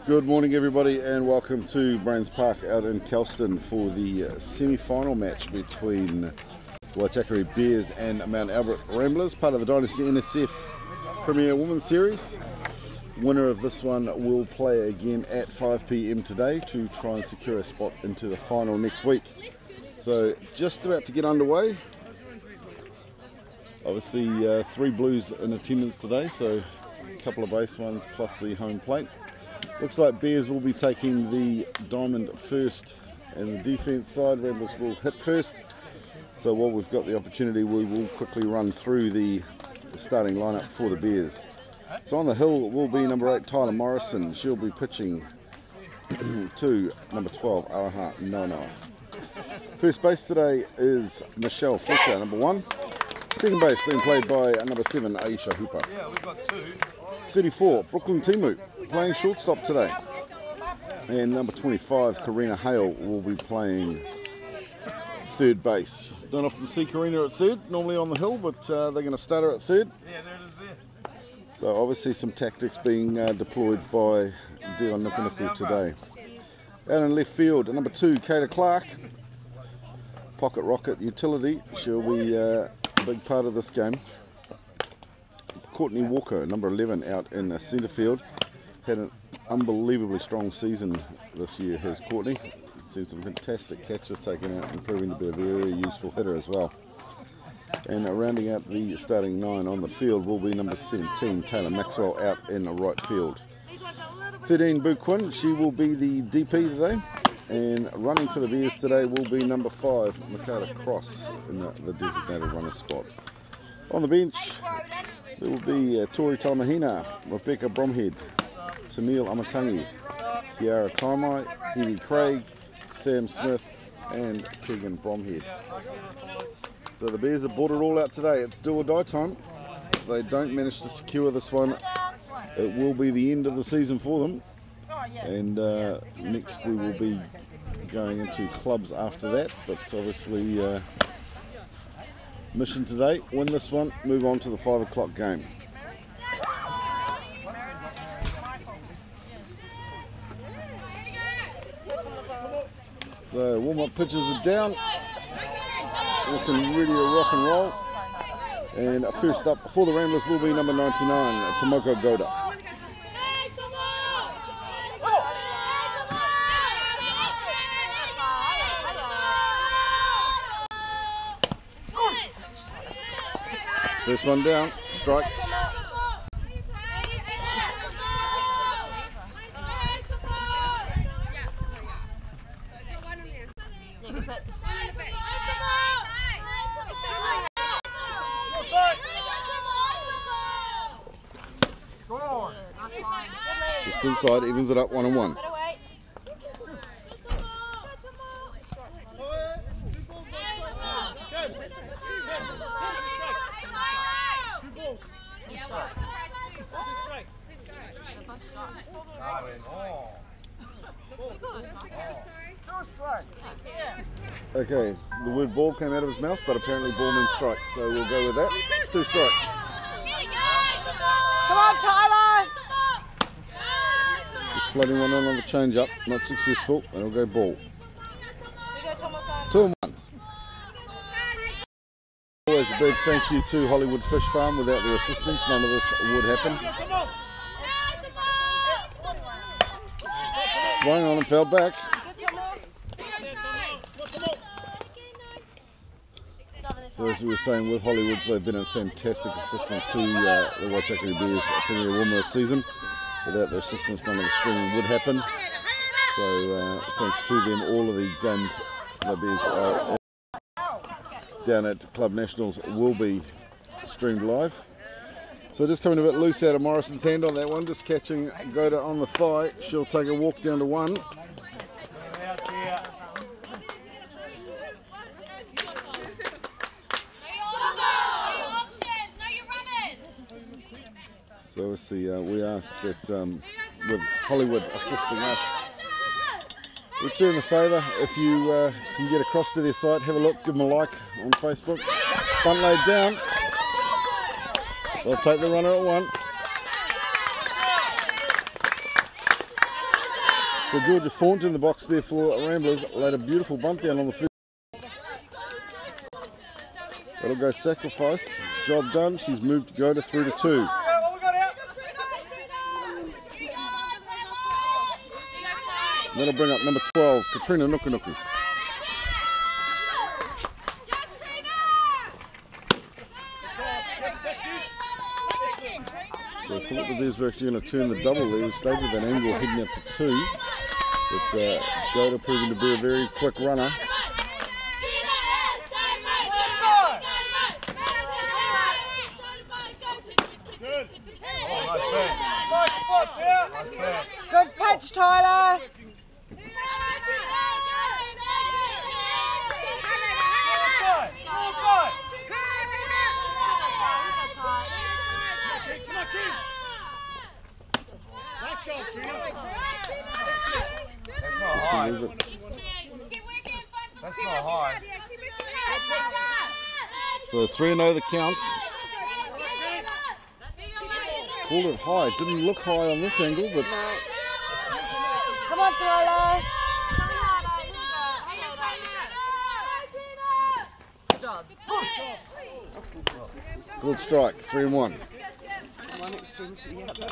Good morning everybody and welcome to Brains Park out in Kelston for the semi-final match between Waitakere Bears and Mount Albert Ramblers, part of the Dynasty NSF Premier Women's Series. Winner of this one will play again at 5 PM today to try and secure a spot into the final next week. So just about to get underway. Obviously 3 Blues in attendance today, so a couple of base ones plus the home plate. Looks like Bears will be taking the diamond first and the defence side. Ramblers will hit first. So while we've got the opportunity, we will quickly run through the starting lineup for the Bears. So on the hill will be number 8 Tyler Morrison. She'll be pitching to number 12 Araha Noa. First base today is Michelle Fletcher, number 1. Second base being played by number 7 Aisha Hooper. 34 Brooklyn Timu playing shortstop today, and number 25 Karina Hale will be playing third base. Don't often see Karina at third, normally on the hill, but they're going to start her at third. Yeah, there it is there. So obviously some tactics being deployed by Dion Nukunuku today. Out in left field, number 2 Kayla Clark, pocket rocket utility. She'll be a big part of this game. Courtney Walker, number 11, out in centre field. Had an unbelievably strong season this year, has Courtney. Seen some fantastic catches taken out, and proving to be a very useful hitter as well. And rounding out the starting 9 on the field will be number 17, Taylor Maxwell, out in the right field. 13, Boo Quinn, she will be the DP today. And running for the Bears today will be number 5, Michaela Cross, in the designated runner spot. On the bench, there will be Tori Taumahina, Rebecca Bromhead, Tamil Amatangi, Kiara Taimai, Evie Craig, Sam Smith and Tegan Bromhead. So the Bears have brought it all out today. It's do or die time. If they don't manage to secure this one, it will be the end of the season for them. And next we will be going into clubs after that, but obviously mission today, win this one, move on to the 5 o'clock game. So warm-up pitches are down, looking ready to rock and roll. And first up for the Ramblers will be number 99, Tomoko Goda. First one down, strike. Just inside, evens it up 1-1. Okay, the word ball came out of his mouth, but apparently ball means strike, so we'll go with that. 2 strikes. Come on, Tyler! Just floating one on the change up, not successful, and it'll go ball. 2-1. Always a big thank you to Hollywood Fish Farm. Without their assistance, none of this would happen. Swung on and fell back. So as we were saying, with Hollywoods, they've been a fantastic assistance to the Waitakere Bears Premier Women this season. Without their assistance, none of the streaming would happen. So thanks to them, all of the games the Bears are down at Club Nationals will be streamed live. So just coming a bit loose out of Morrison's hand on that one, just catching Goda on the thigh. She'll take a walk down to 1. So obviously we ask that with Hollywood assisting us, return the favour. If you can get across to their site, have a look, give them a like on Facebook. Front laid down. They'll take the runner at 1. So Georgia Faunt in the box there for Ramblers, laid a beautiful bunt down on the field. That'll go sacrifice, job done, she's moved to go to 3 to 2. That'll bring up number 12, Katrina Nukunuku. So I thought the Bears were actually going to turn the double there. We stayed with that angle heading up to 2. But Goda proving to be a very quick runner. Good pitch, Tyler. Nice job, Trina. That's not high. That's not high. So 3-0 the count. Called it high. Didn't look high on this angle, but... Come on, Tyler. Good job. Good strike, 3-1. One extreme to the other.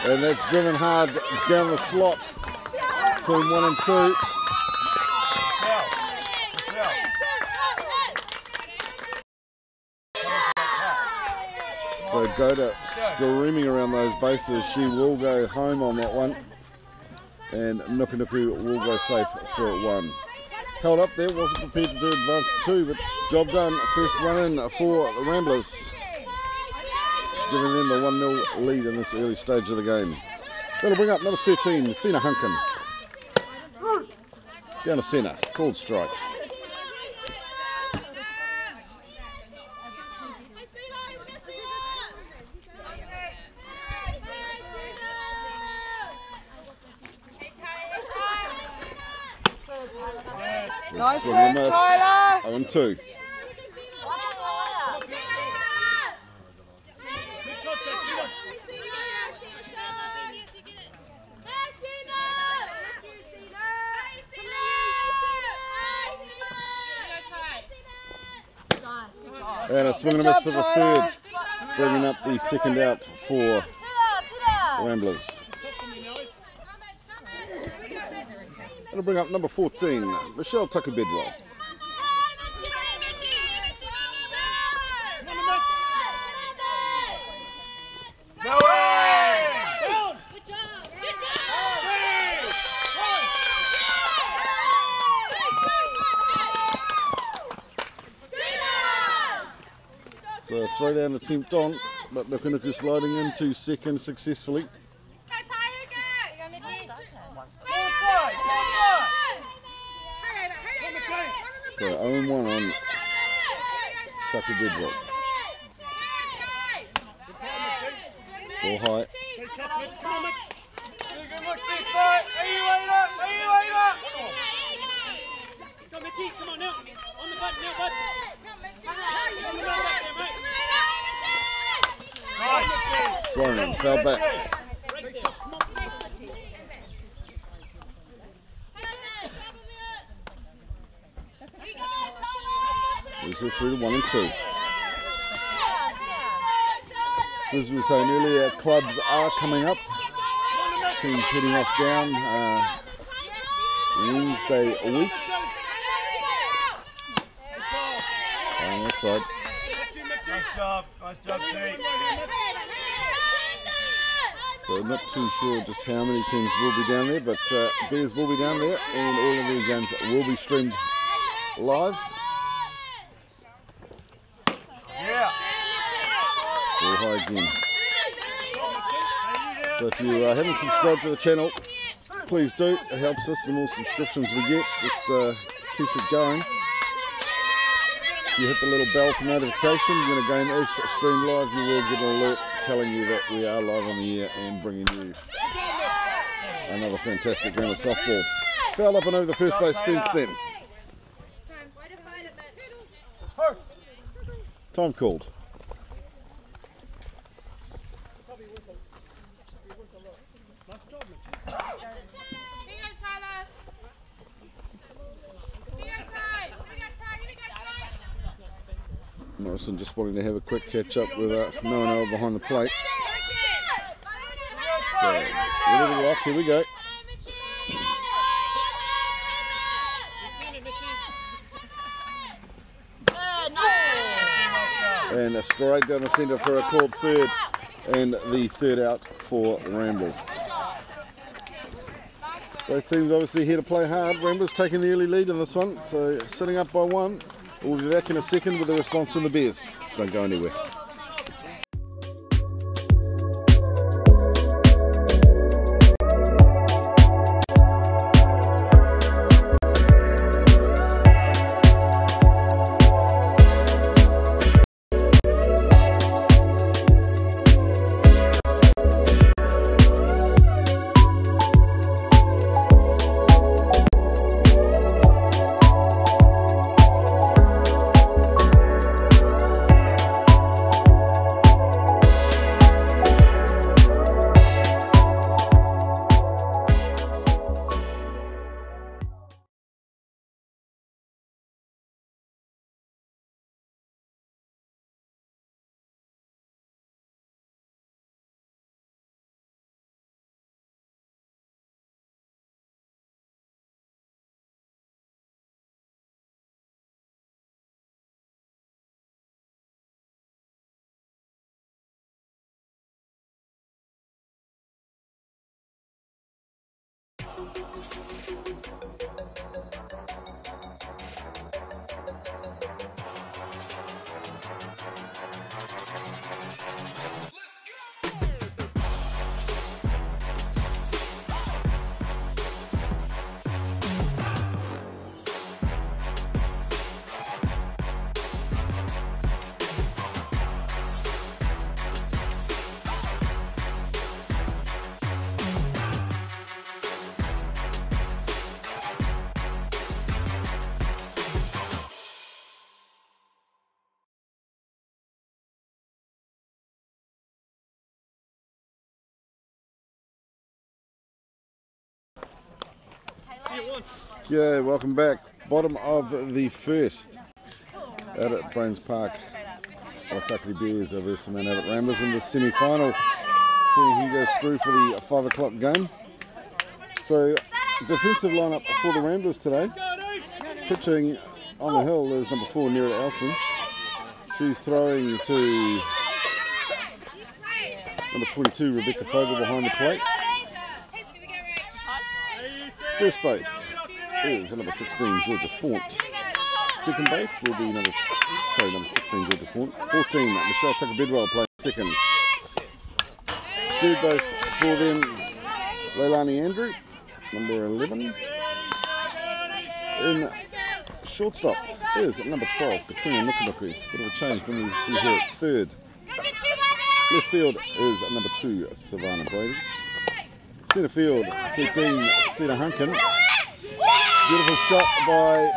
And that's driven hard down the slot between 1 and 2. So Goda screaming around those bases. She will go home on that one. And Nukunuku will go safe for 1. Held up there, wasn't prepared to do advance to 2, but job done. First run in for the Ramblers, giving them the 1-0 lead in this early stage of the game. That'll bring up number 13, Sina Hunkin. Down to centre, called strike. Nice work, Tyler. 0-2. And a swing and a miss for the third, bringing up the second out for Ramblers. That'll bring up number 14, Michelle Tucker-Bedwell. So a throw down attempt on, but Nukunuku sliding into second successfully. So 0-1 on Tucker-Bedwell. Ball high. Come on now. On the button now, bud. Sloan fell back. These are through to 1 and 2. As we were saying earlier, clubs are coming up. Teams heading off down Wednesday a week. On that side. Nice job, Pete. So not too sure just how many teams will be down there, but Bears will be down there, and all of their games will be streamed live. Yeah. Ball high again. So if you haven't subscribed to the channel, please do. It helps us. The more subscriptions we get, just keeps it going. If you hit the little bell for notification when a game is streamed live, you will get an alert telling you that we are live on the air and bringing you Another fantastic round of softball. Fouled up and over the first base fence then. Time called. Morrison just wanting to have a quick catch up with no one else behind the plate. So, a little rock, here we go. And a straight down the centre for a called third, and the third out for Ramblers. Both teams obviously here to play hard. Ramblers taking the early lead in this one, so sitting up by one. We'll be back in a second with a response from the Bears. Don't go anywhere. Yeah, welcome back. Bottom of the first out at Brains Park. Waitakere Bears are versus man out at Ramblers in the semi-final. Seeing who goes through for the 5 o'clock game. So, defensive lineup for the Ramblers today. Pitching on the hill is number 4, Nera Elson. She's throwing to number 22, Rebecca Fogel behind the plate. First base is number 16, Georgia Font. Second base will be number 16, Georgia Font. 14, Michelle Tucker Bedwell playing second. Third base for them, Leilani Andrew, number 11. In shortstop is number 12, Katrina Nukunuku. Bit of a change when we see her at third. Left field is number 2, Savannah Brady. Centre field, 15, Cedar Hunkin. Beautiful shot by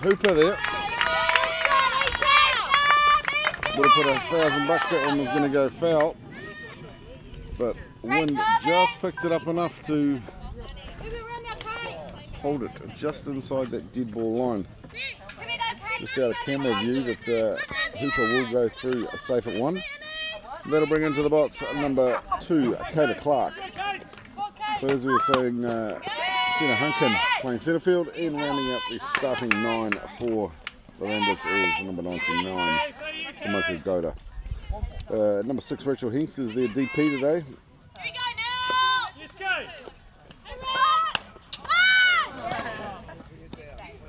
Hooper there. Would have put $1,000 that one was going to go foul. But wind just picked it up enough to hold it just inside that dead ball line. Just out of camera view that Hooper will go through a safe at 1. That'll bring into the box number 2, Kayla Clark. So as we were saying, Cedar Hunkin playing centre field, and rounding out the starting 9 for the Ramblers is number 99, Tomoko Goda. Number 6, Rachel Hinks is their DP today.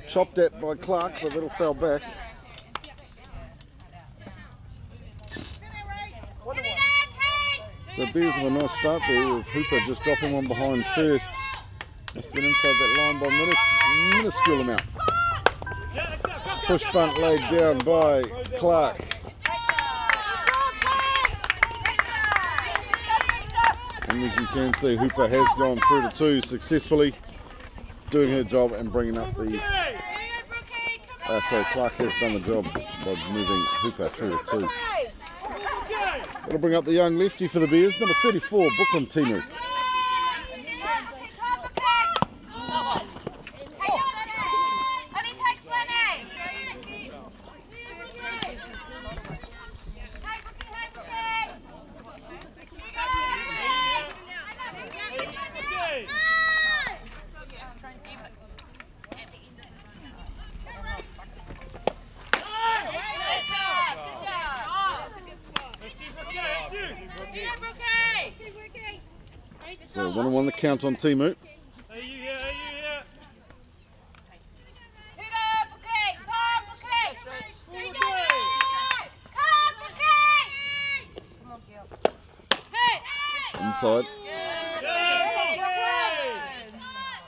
Chopped at by Clark, but that'll foul back. So Bears with a nice start there with Hooper just dropping one behind first. Just then inside that line by minuscule amount. Push bunt laid down by Clark. And as you can see, Hooper has gone through to 2 successfully, doing her job and bringing up the... so Clark has done the job by moving Hooper through to 2. That'll bring up the young lefty for the Bears, number 34, Brooklyn Timu. So 1-1 the count on Timu. Inside.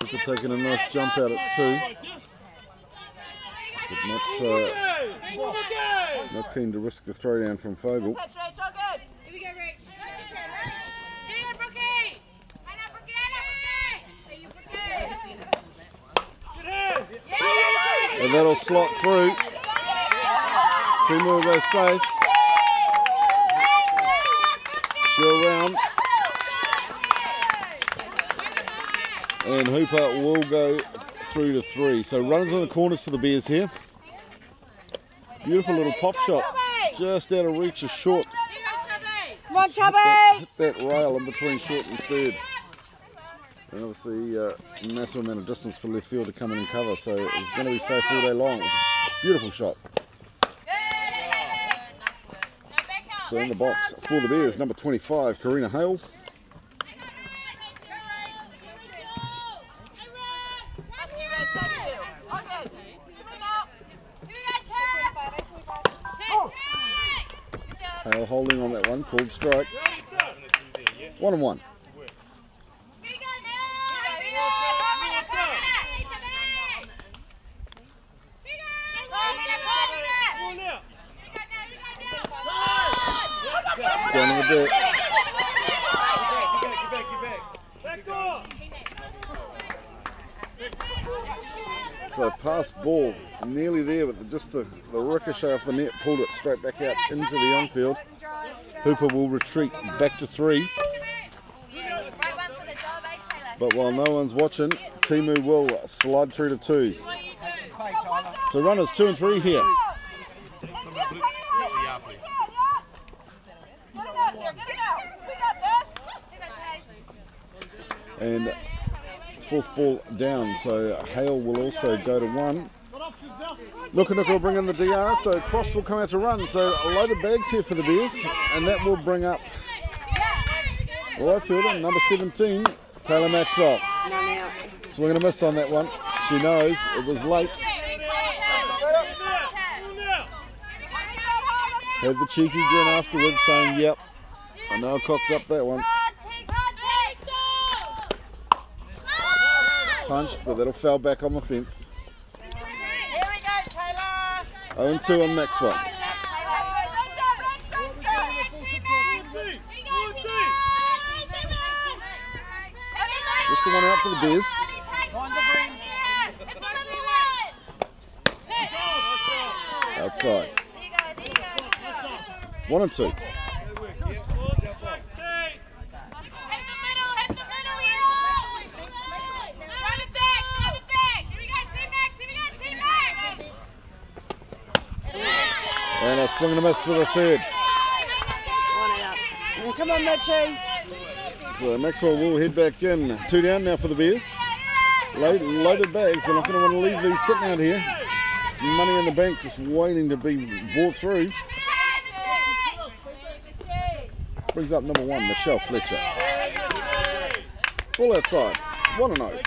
Hooper taking a nice jump out at 2. But not keen to risk the throwdown from Fogel. And that'll slot through. Timu will go safe. She'll round. And Hooper will go through to 3. So runners on the corners for the Bears here. Beautiful little pop shot. Just out of reach, is short. Come on, Chubby! Hit that rail in between short and third. And obviously massive amount of distance for left field to come in and cover, so it's going to be safe all day long. It was a beautiful shot. So in the box for the Bears, number 25, Karina Hale. Hale holding on that one, called strike. 1-1. Down on the dirt. So pass ball nearly there, but just the ricochet off the net pulled it straight back out into the on-field. Hooper will retreat back to 3. But while no one's watching, Timu will slide through to 2. So runners 2 and 3 here. And 4th ball down, so Hale will also go to 1. Nuka will bring in the DR, so Cross will come out to run. So a load of bags here for the Bears, and that will bring up right fielder, number 17, Taylor Maxwell. Swing and a miss on that one. She knows it was late. Had the cheeky grin afterwards saying, yep, I know I cocked up that one. Punched, but that'll foul back on the fence. Here we go, Taylor. 0-2 on Maxwell. Just the one out for the Bears. Outside. 1-2. And a swing and a miss for the 3rd. Come on, Mitchie. So Maxwell will head back in. 2 down now for the Bears. Loaded bags. They're not going to want to leave these sitting out here. It's money in the bank just waiting to be brought through. Brings up number 1, Michelle Fletcher. Ball outside. 1-0.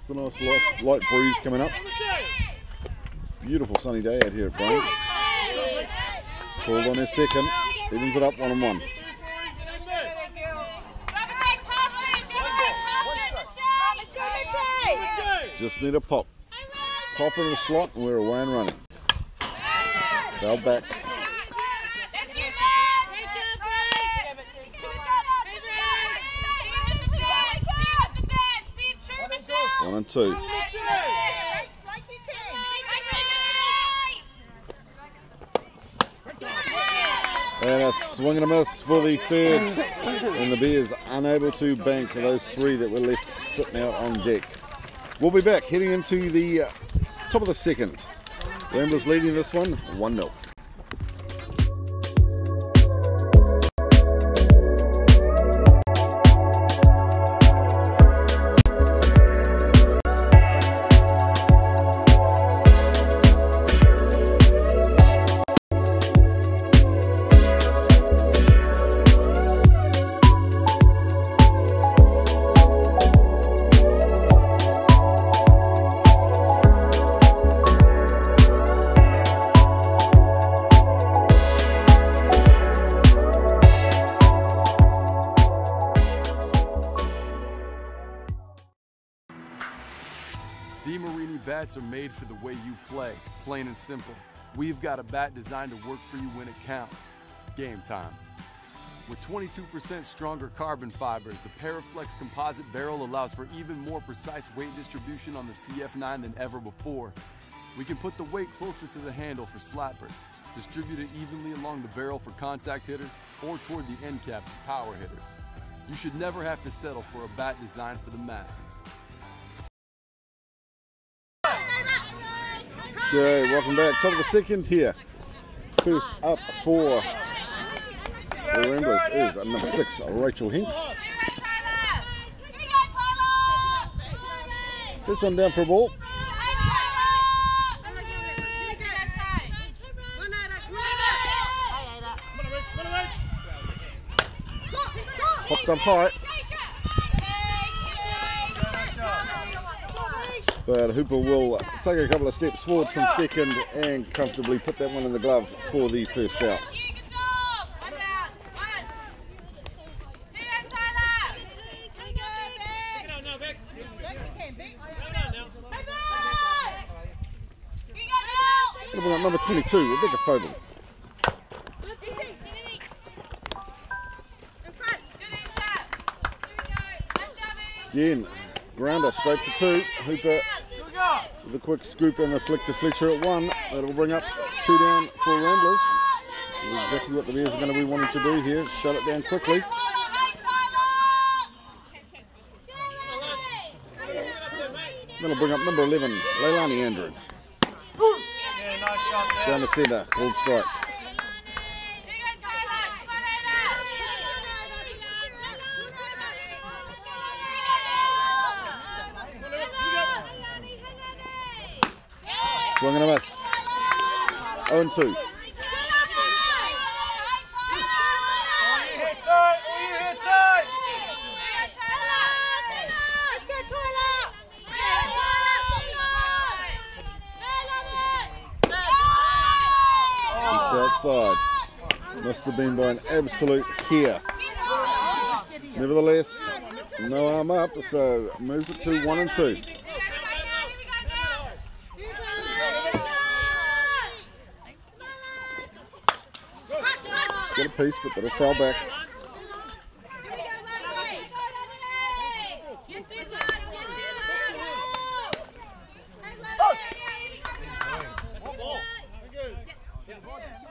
It's a nice light breeze coming up. Beautiful sunny day out here at Brains. Called on his second. Evens it up 1-1. Just need a pop. Pop in the slot and we're away and running. Foul back. One and two. And a swing and a miss for the third. And the Bears unable to bank those three that were left sitting out on deck. We'll be back heading into the top of the second. Ramblers leading this one 1-0. Bats are made for the way you play, plain and simple. We've got a bat designed to work for you when it counts. Game time. With 22% stronger carbon fibers, the Paraflex composite barrel allows for even more precise weight distribution on the CF9 than ever before. We can put the weight closer to the handle for slappers, distribute it evenly along the barrel for contact hitters, or toward the end cap for power hitters. You should never have to settle for a bat designed for the masses. Okay, welcome back. Top of the second here. First up for the Ramblers is number 6, Rachel Hinks. This one down for a ball. Popped up high. But Hooper will take a couple of steps forward from second and comfortably put that one in the glove for the first out. Going to bring up number 22, Rebecca Foden. Again, grounder straight to 2. Hooper with a quick scoop and a flick to Fletcher at 1. That'll bring up 2 down for Ramblers. Exactly what the Bears are going to be wanting to do here. Shut it down quickly. That'll bring up number 11, Leilani Andrew. Down the centre, called strike. Swing and a miss. 0-2. Just outside. Must have been by an absolute hair. Nevertheless, no arm up, so moves it to 1-2. Get a piece, but that'll fall back.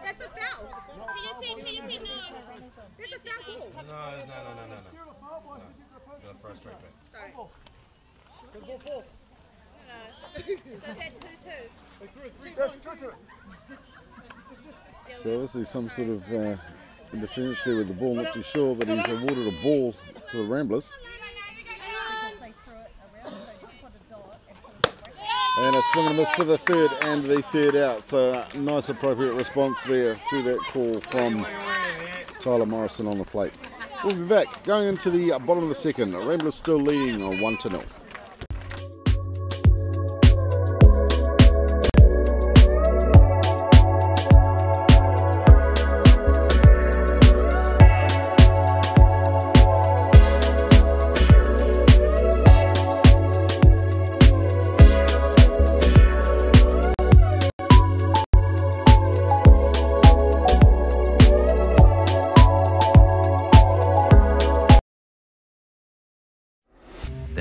That's a foul. Can you see no? There's a foul. No. The first straight back. Sorry. So obviously some sort of interference there with the ball. Not too sure that he's awarded a ball to the Ramblers. And a swing and a miss for the third and the third out. So a nice appropriate response there to that call from Tyler Morrison on the plate. We'll be back going into the bottom of the second. Ramblers still leading on 1-0.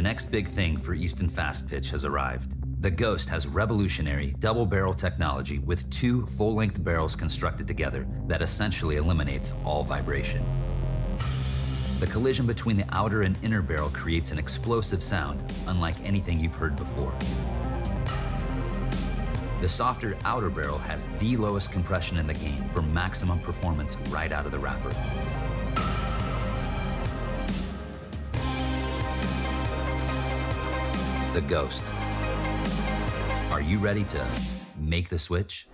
The next big thing for Easton Fast Pitch has arrived. The Ghost has revolutionary double barrel technology with 2 full-length barrels constructed together that essentially eliminates all vibration. The collision between the outer and inner barrel creates an explosive sound, unlike anything you've heard before. The softer outer barrel has the lowest compression in the game for maximum performance right out of the wrapper. The Ghost. Are you ready to make the switch?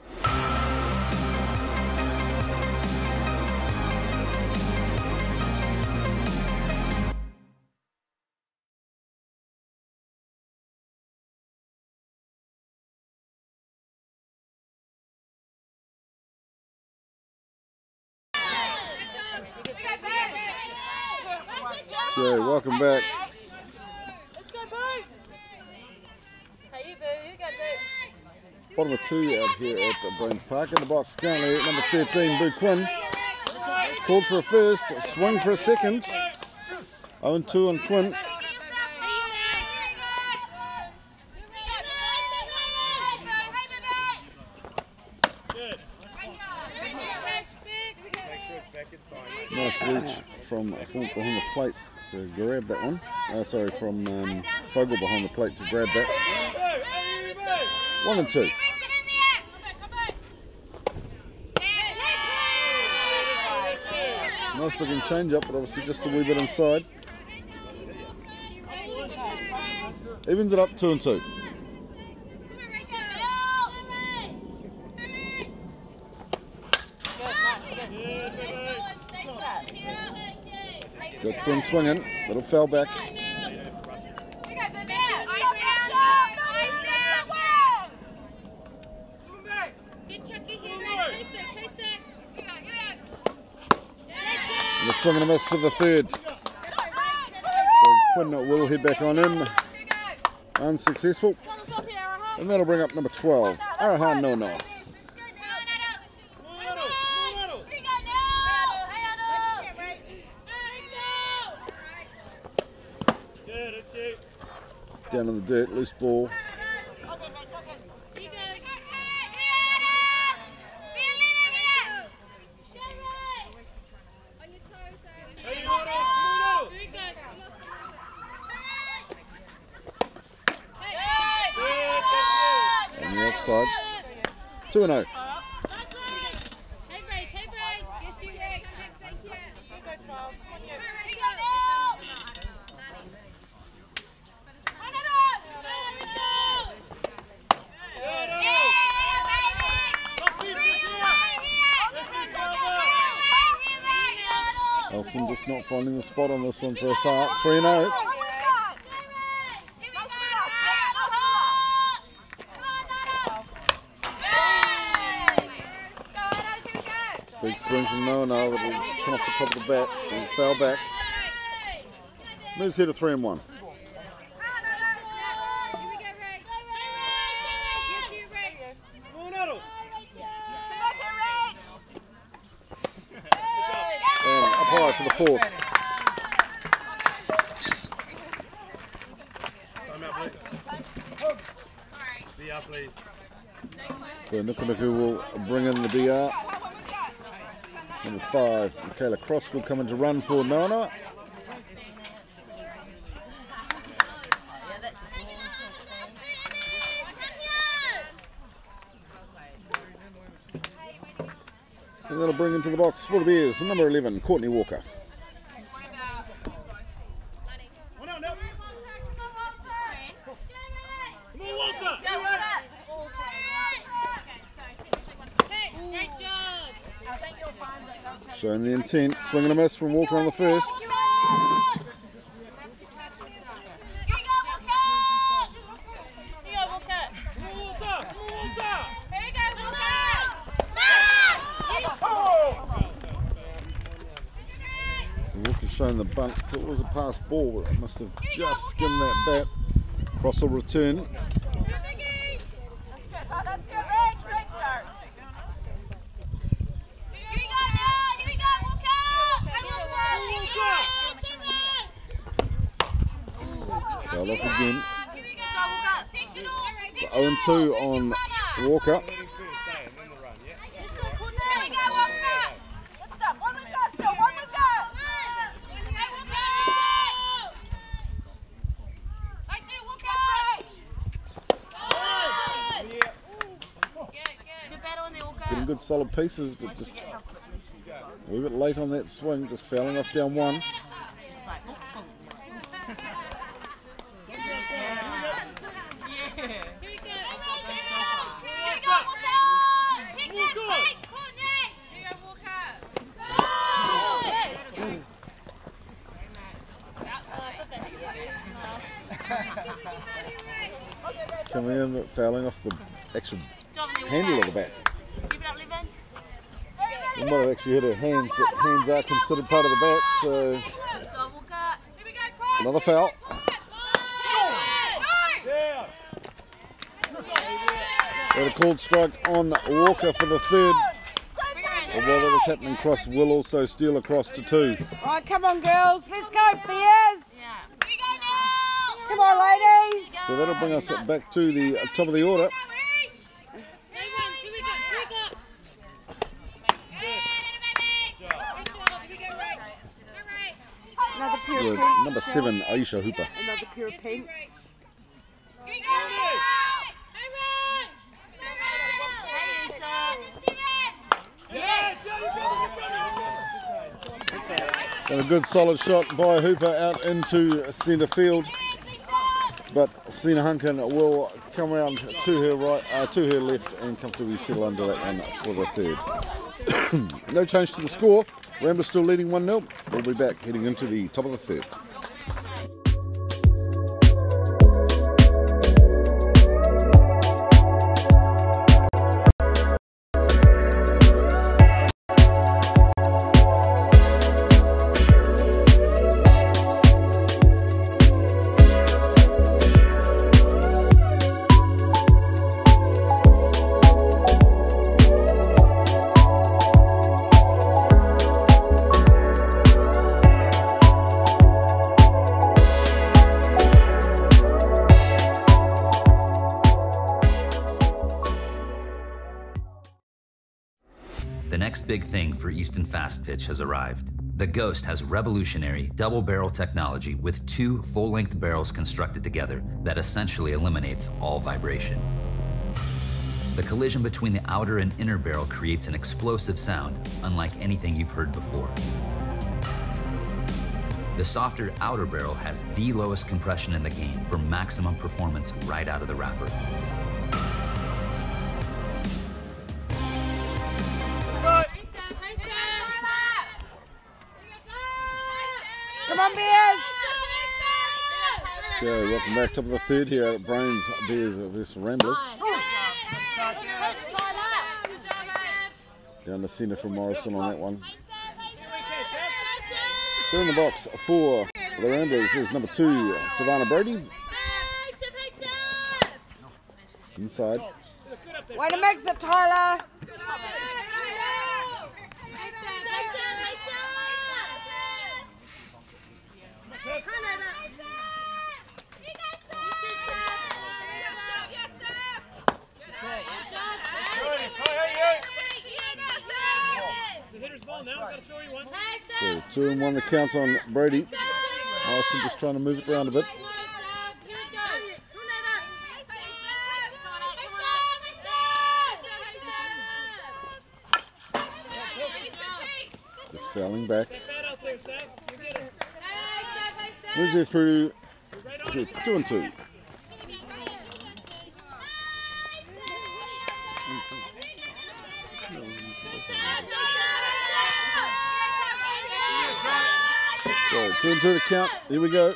Okay, welcome back. Bottom of 2 out here at Bones Park. In the box currently at number 13, Boo Quinn. Called for a first, swing for a second. 0-2 on Quinn. Nice reach from behind the plate to grab that one. Sorry, from Fogel behind the plate to grab that. 1-2. Nice looking change up, but obviously just a wee bit inside. Evens it up 2-2. Got Quinn swinging, little foul back. And a swing and a miss for the third. So Quinn will head back on in. Unsuccessful. And that'll bring up number 12, Arahan Nono. Down in the dirt, loose ball. On the outside, 2-0. Elson just not finding the spot on this one so far. 3-0. Big swing from Noah, but it'll just come off the top of the bat and foul back. Moves here to 3-1. High for the fourth. DR, please. So Nukunuku will bring in the DR. Number 5, Michaela Cross will come in to run for Noana. And that'll bring into the box for the Bears, number 11, Courtney Walker. Showing the intent, swing and a miss from Walker on the first. Walker's shown the bunt. Thought it was a pass ball, but it must have just skimmed that bat. Cross will return. Fouled off again. So 0-2 on Walker. Getting good solid pieces, but just a little bit late on that swing, just fouling off down one. Coming in, but fouling off the actual handle of the bat. We might have actually hit her hands, but hands are considered part of the bat, so another foul. Got a called strike on Walker for the third. And while that was happening, Cross will also steal across to 2. Right, come on girls, let's go Bears! Come on ladies! So that'll bring us back to the top of the order. Another pair of With pinks. number 7, Aisha Hooper. Another pair of pinks. And a good solid shot by Hooper out into centre field. But Sina Hunkin will come around to her right, to her left, and comfortably settle under that one for the third. No change to the score. Ramblers still leading 1-0. We'll be back heading into the top of the third. The next big thing for Easton Fast Pitch has arrived. The Ghost has revolutionary double barrel technology with 2 full-length barrels constructed together that essentially eliminates all vibration. The collision between the outer and inner barrel creates an explosive sound, unlike anything you've heard before. The softer outer barrel has the lowest compression in the game for maximum performance right out of the wrapper. Come on Bears! Okay, welcome back, top of the third here at Brains Bears vs Ramblers. Down the centre from Morrison on that one. So in the box for the Ramblers is number 2, Savannah Brady. Inside. Way to mix it, Tyler! So 2-1 the count on Brady. Morrison just trying to move it around a bit. Just fouling back. Moves her through to 2-2. So 2-2 to count. Here we go.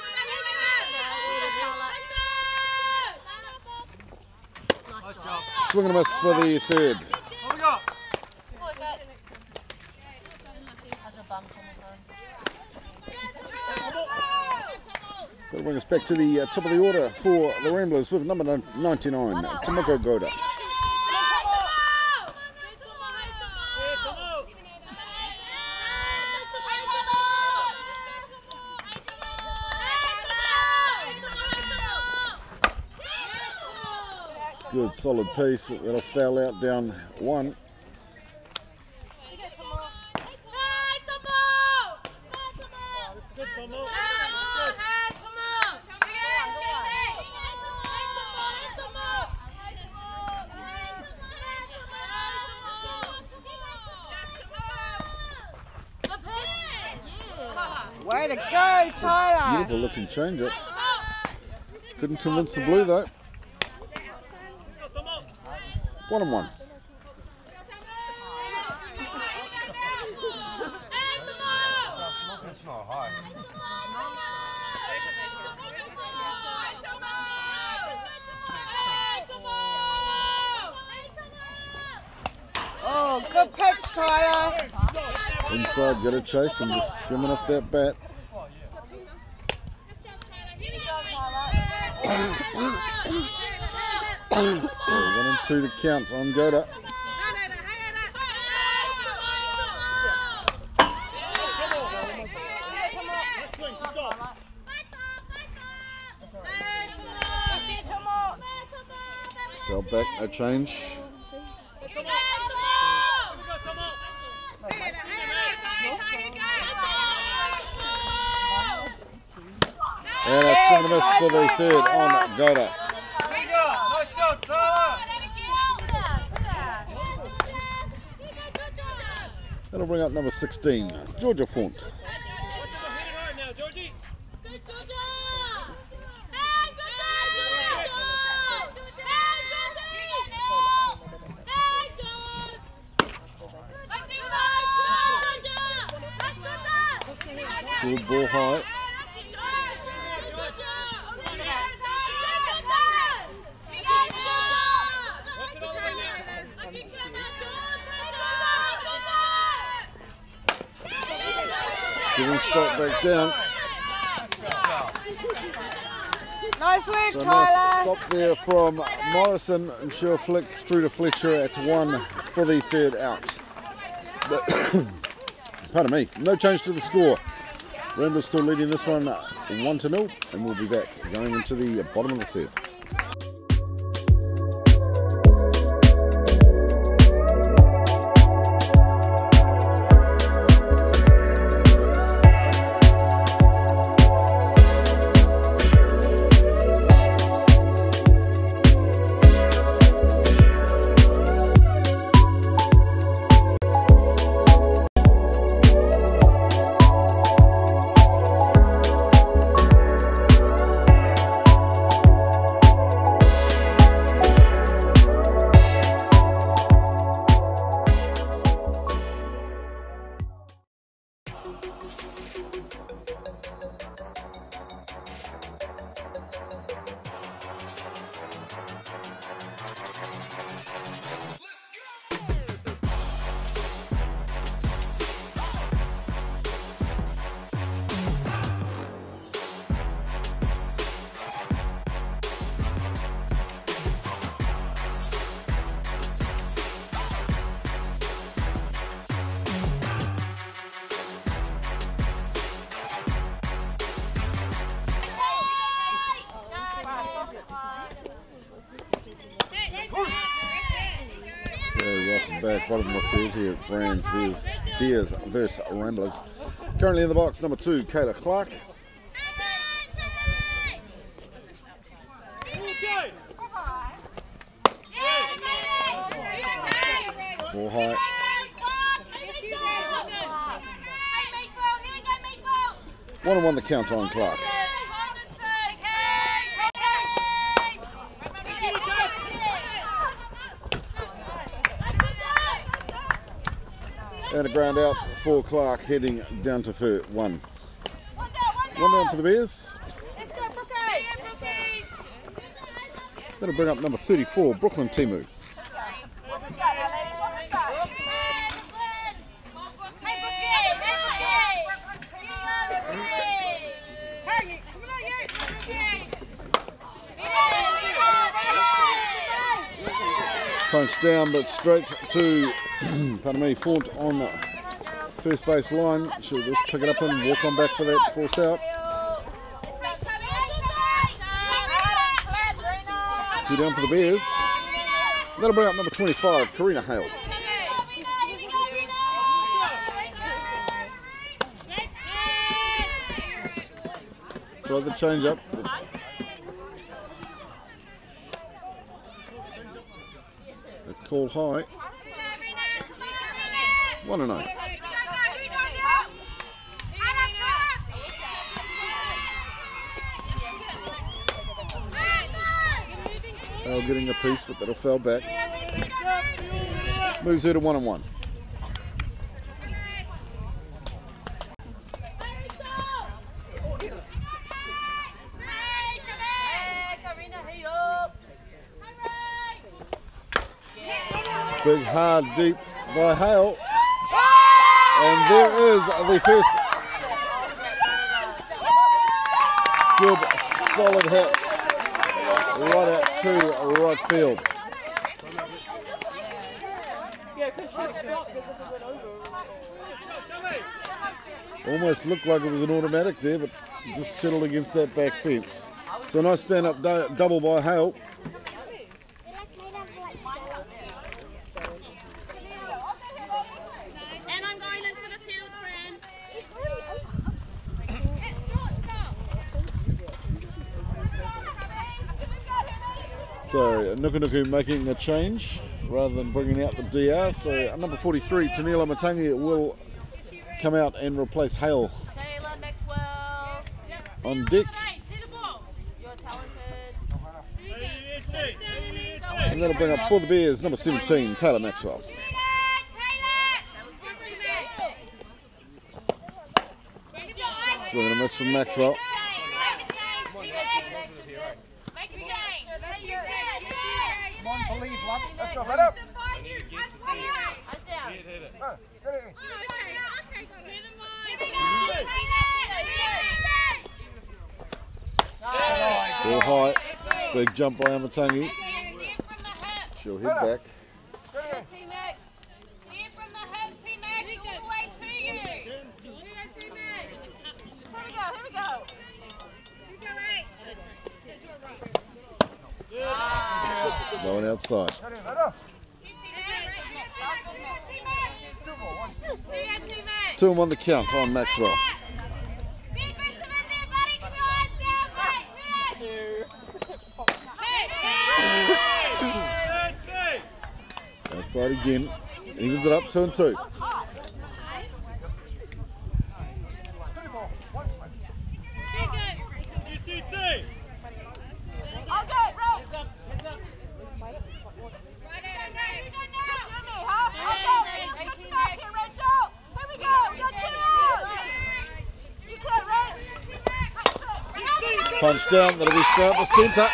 Swing and a miss for the third. That'll bring us back to the top of the order for the Ramblers with number 99, Tomoko Goda. Good solid piece. That'll foul out down 1. Way to go, Tyler. Beautiful looking change up. Couldn't convince the blue though. 1 and 1. That's not high. Oh, good pitch, Tyler. Inside, get a chase and just skimming off that bat. So 1 and 2 to count on Goda. Fell back, a change. And a swing and a miss for the third on Goda. Nice job, Tyler. That'll bring up number 16, Georgia Font. Good ball high. Giving straight back down. Nice work, So nice Tyler. stop there from Morrison, and she'll flick through to Fletcher at 1 for the third out. But, pardon me, no change to the score. Ramblers still leading this one 1-0, and we'll be back going into the bottom of the third. Welcome back, bottom of the third here at Brands Beers versus Ramblers. Currently in the box, number 2, Kayla Clark. Ball high. 1 and 1 the count on Clark. And a ground out for Clark, heading down to 1. 1 down for the Bears. That'll bring up number 34, Brooklyn Timu. Punch down, but straight to, pardon me, Font on first base line. She'll just pick it up and walk on back for that force out. 2 down for the Bears. That'll bring up number 25, Karina Hale. Try the change up. They call high. 1-0. Hale getting a piece, but that'll fall back. Moves her to 1-1. Big, hard, deep by Hale. And there is the first good, solid hit right out to right field. Almost looked like it was an automatic there, but just settled against that back fence. So a nice stand-up double by Hale. So Nuku making a change rather than bringing out the DR. So number 43, Tanila Matangi, will come out and replace Hale on deck. And that'll bring up for the Bears number 17, Taylor Maxwell. Swing and a miss from Maxwell. Ball high, big jump by Amatangi. She'll hit back. Going outside. 2-1 the count on Maxwell. Outside again. Evens it up, 2-2. Punch down, that'll be straight up the centre.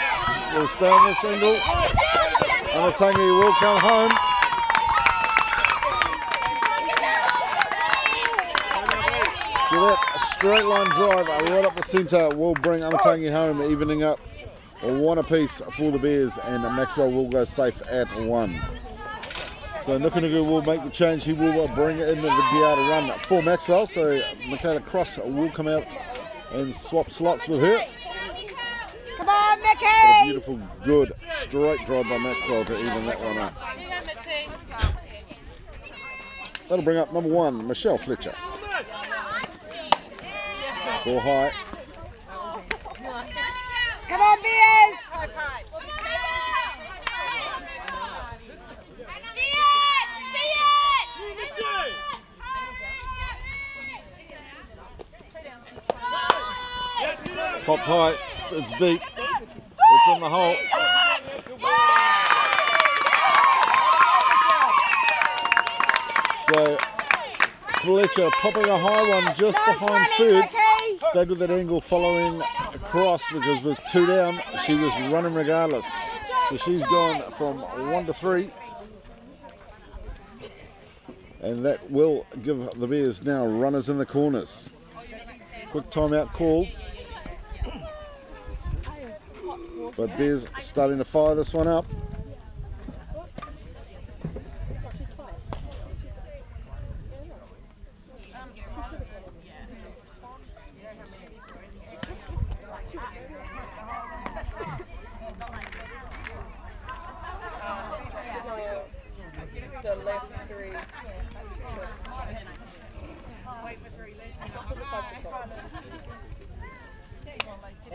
We'll stay on this angle. Amatangi will come home. So that straight line drive right up the centre will bring Amatangi home, evening up one apiece for the Bears, and Maxwell will go safe at 1. So Nuku will make the change. He will bring in the DR to run for Maxwell. So Michaela Cross will come out and swap slots with her. Come on, Mickey! A beautiful, good, straight drive by Maxwell to even that one up. That'll bring up number 1, Michelle Fletcher. Ball high. Come on, Bears! Popped high, it's deep, it's in the hole. So Fletcher popping a high one just behind third. Stayed with that angle following across because with 2 down, she was running regardless. So she's gone from 1 to 3. And that will give the Bears now runners in the corners. Quick timeout called. But Bears starting to fire this one up.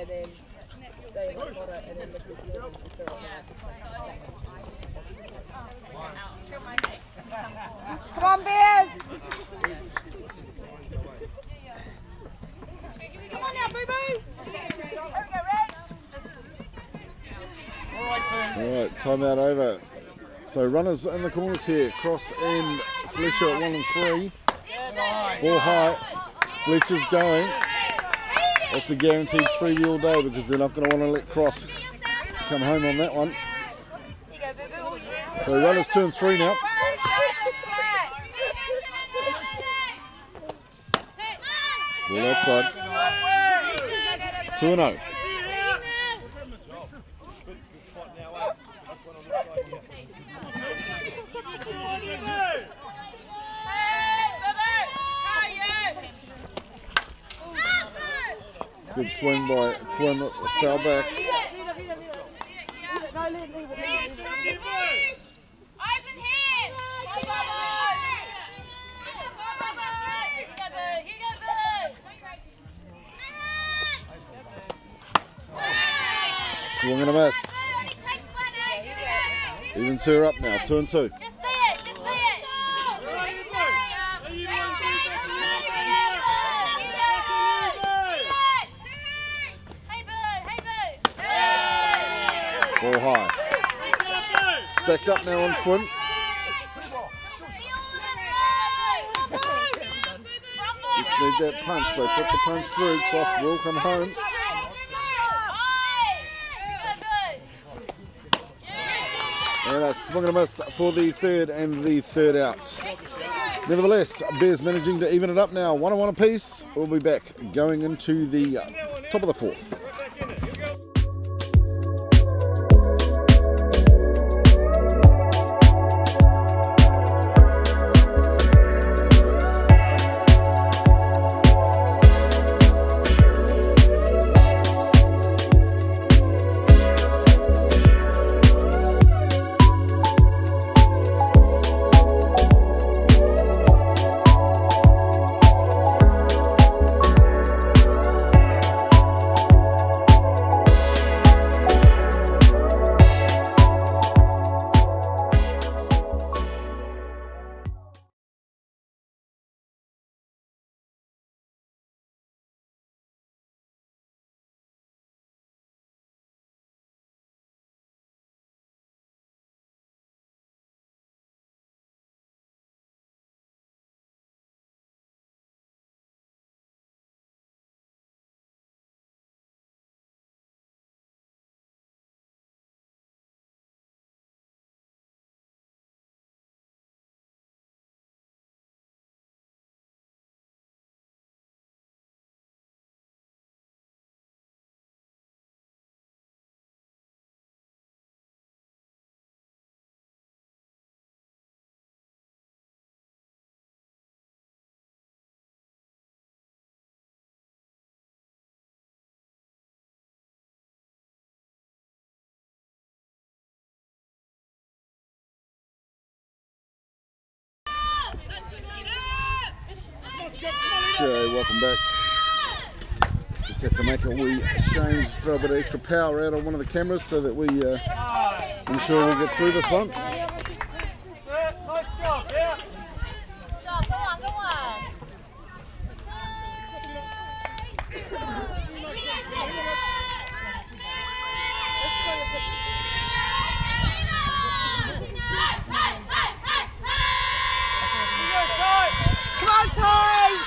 and then they got it, and then the field and threw it. Come on, Bears! Come on now, boo-boo! There we go, Rex! Alright, timeout over. So runners in the corners here. Cross and Fletcher at 1 and 3. Ball high. Fletcher's going. That's a guaranteed freebie all day because they're not going to want to let Cross come home on that one. So runners 2 and 3 now. Ball outside. 2 and 0. Good swing by Flynn, foul back. Swing and a miss. Even 2 up now, 2 and 2. Ball high. Stacked up now on Quinn. Just need that punch. They put the punch through. Cross will come home. And a swing and a miss for the third and the third out. Nevertheless, Bears managing to even it up now. 1 and 1 apiece. We'll be back going into the top of the fourth. Okay, welcome back. Just have to make a wee change, throw a bit of extra power out on one of the cameras so that we ensure we get through this one. Nice job, yeah. Go on. Come on, Ty!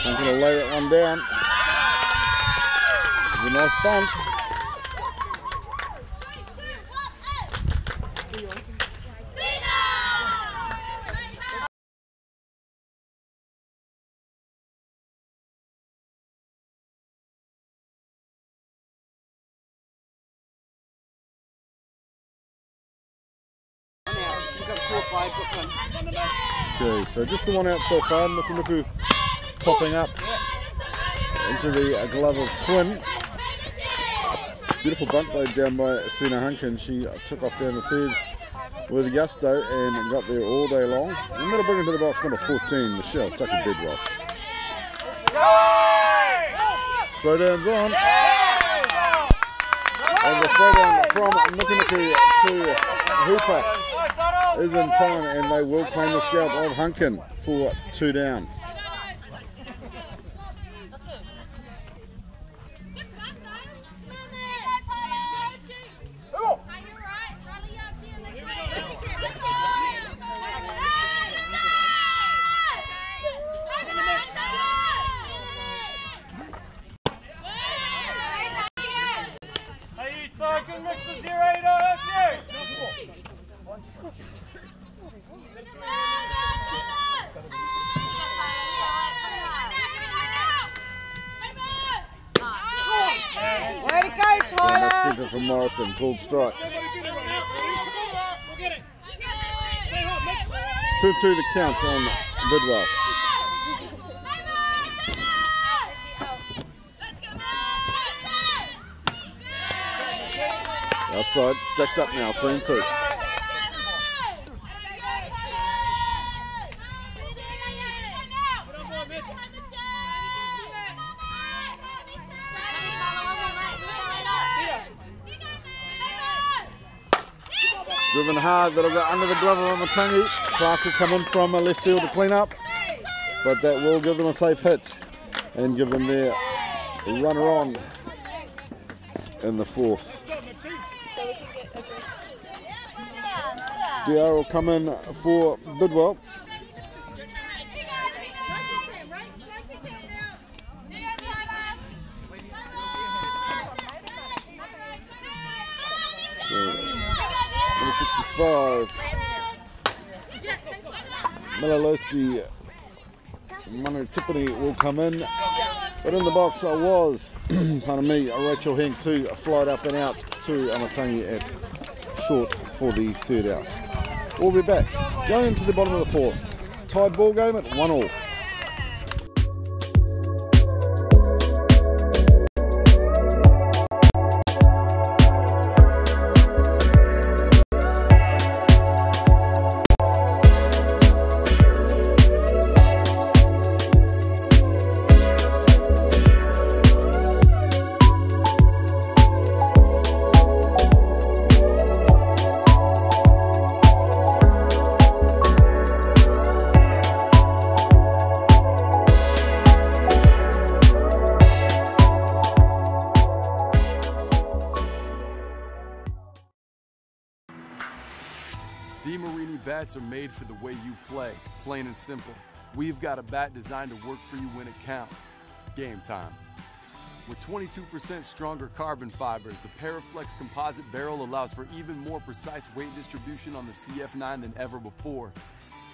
I'm going to lay that one down. It's a nice bunt. Okay, so just the one out so far. Nuku popping up into the glove of Quinn. Beautiful bunt laid down by Sina Hunkin. She took off down the third with gusto and got there all day long. I'm going to bring into the box number 14, Michelle Tucker Bedwell. Throwdown's on. And the throwdown from Nukuniki to Hooper is in time, and they will claim the scalp of Hunkin for 2 down. Good mix of 0-8, that's you! Way to go, Tyler! Centre from Morrison, called strike. 2-2 the count on Bidwell. Outside, stacked up now, 3-2. Driven hard, that'll go under the glove of Matangi. Clark will come in from left field to clean up, but that will give them a safe hit and give them their runner on in the 4th. DR will come in for Bidwell. So, number 65, Malalosi Manu Tippany will come in. But in the box I was, pardon me, Rachel Hanks, who flied up and out to Amatangi at short for the 3rd out. We'll be back, going into the bottom of the 4th. Tied ball game at 1-1. Bats are made for the way you play, plain and simple. We've got a bat designed to work for you when it counts. Game time. With 22% stronger carbon fibers, the Paraflex composite barrel allows for even more precise weight distribution on the CF9 than ever before.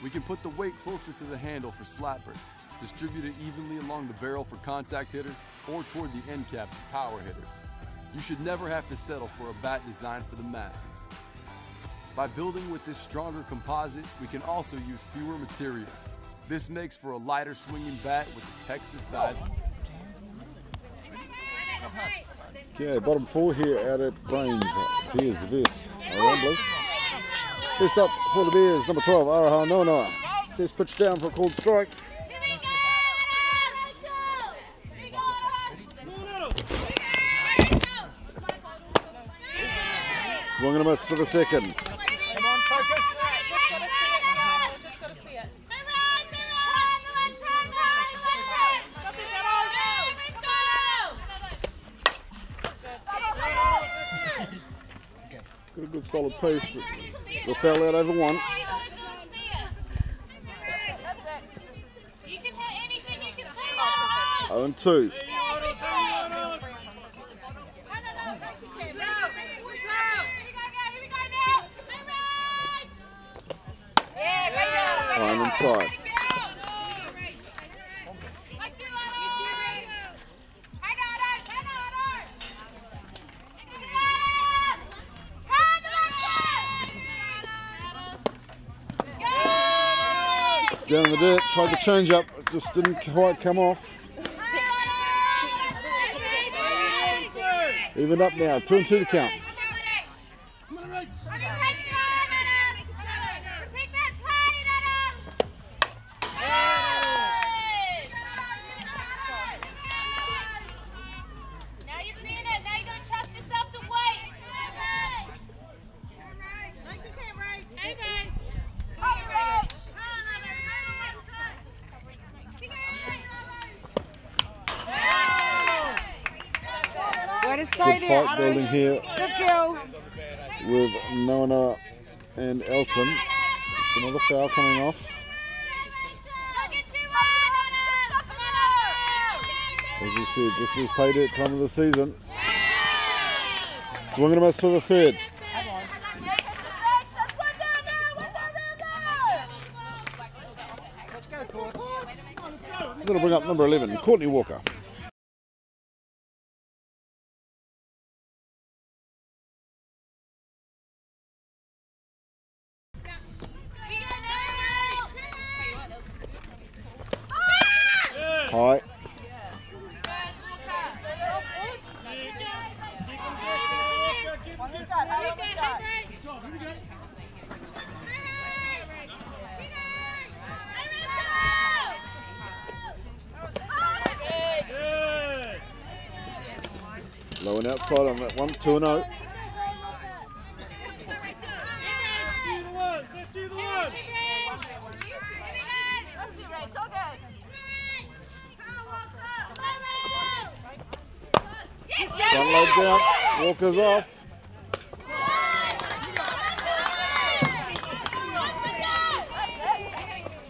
We can put the weight closer to the handle for slappers, distribute it evenly along the barrel for contact hitters, or toward the end cap for power hitters. You should never have to settle for a bat designed for the masses. By building with this stronger composite, we can also use fewer materials. This makes for a lighter swinging bat with a Texas size. Okay, bottom 4 here out at Brains. Here's this Ramblers. First up for the Bears, number 12, Araha Nonoa. First pitch down for a called strike. Swing and a miss for the second. Come on, focus. Just gotta see it. Got a good solid pace, but they fell out over 1. You can hit anything, you can see 0-2. Line inside. Down in the dirt, tried to change up, it just didn't quite come off. Even up now, 2-2 to count. Ada, stay Good there, fight Ada. building here Good girl. with Noah and Elson. Just another foul coming off. As you said, this is payday time of the season. Swing and a miss for the third. I'm going to bring up number 11, Courtney Walker. High. Low and outside on that one, 2-0. Front load down, Walker's off.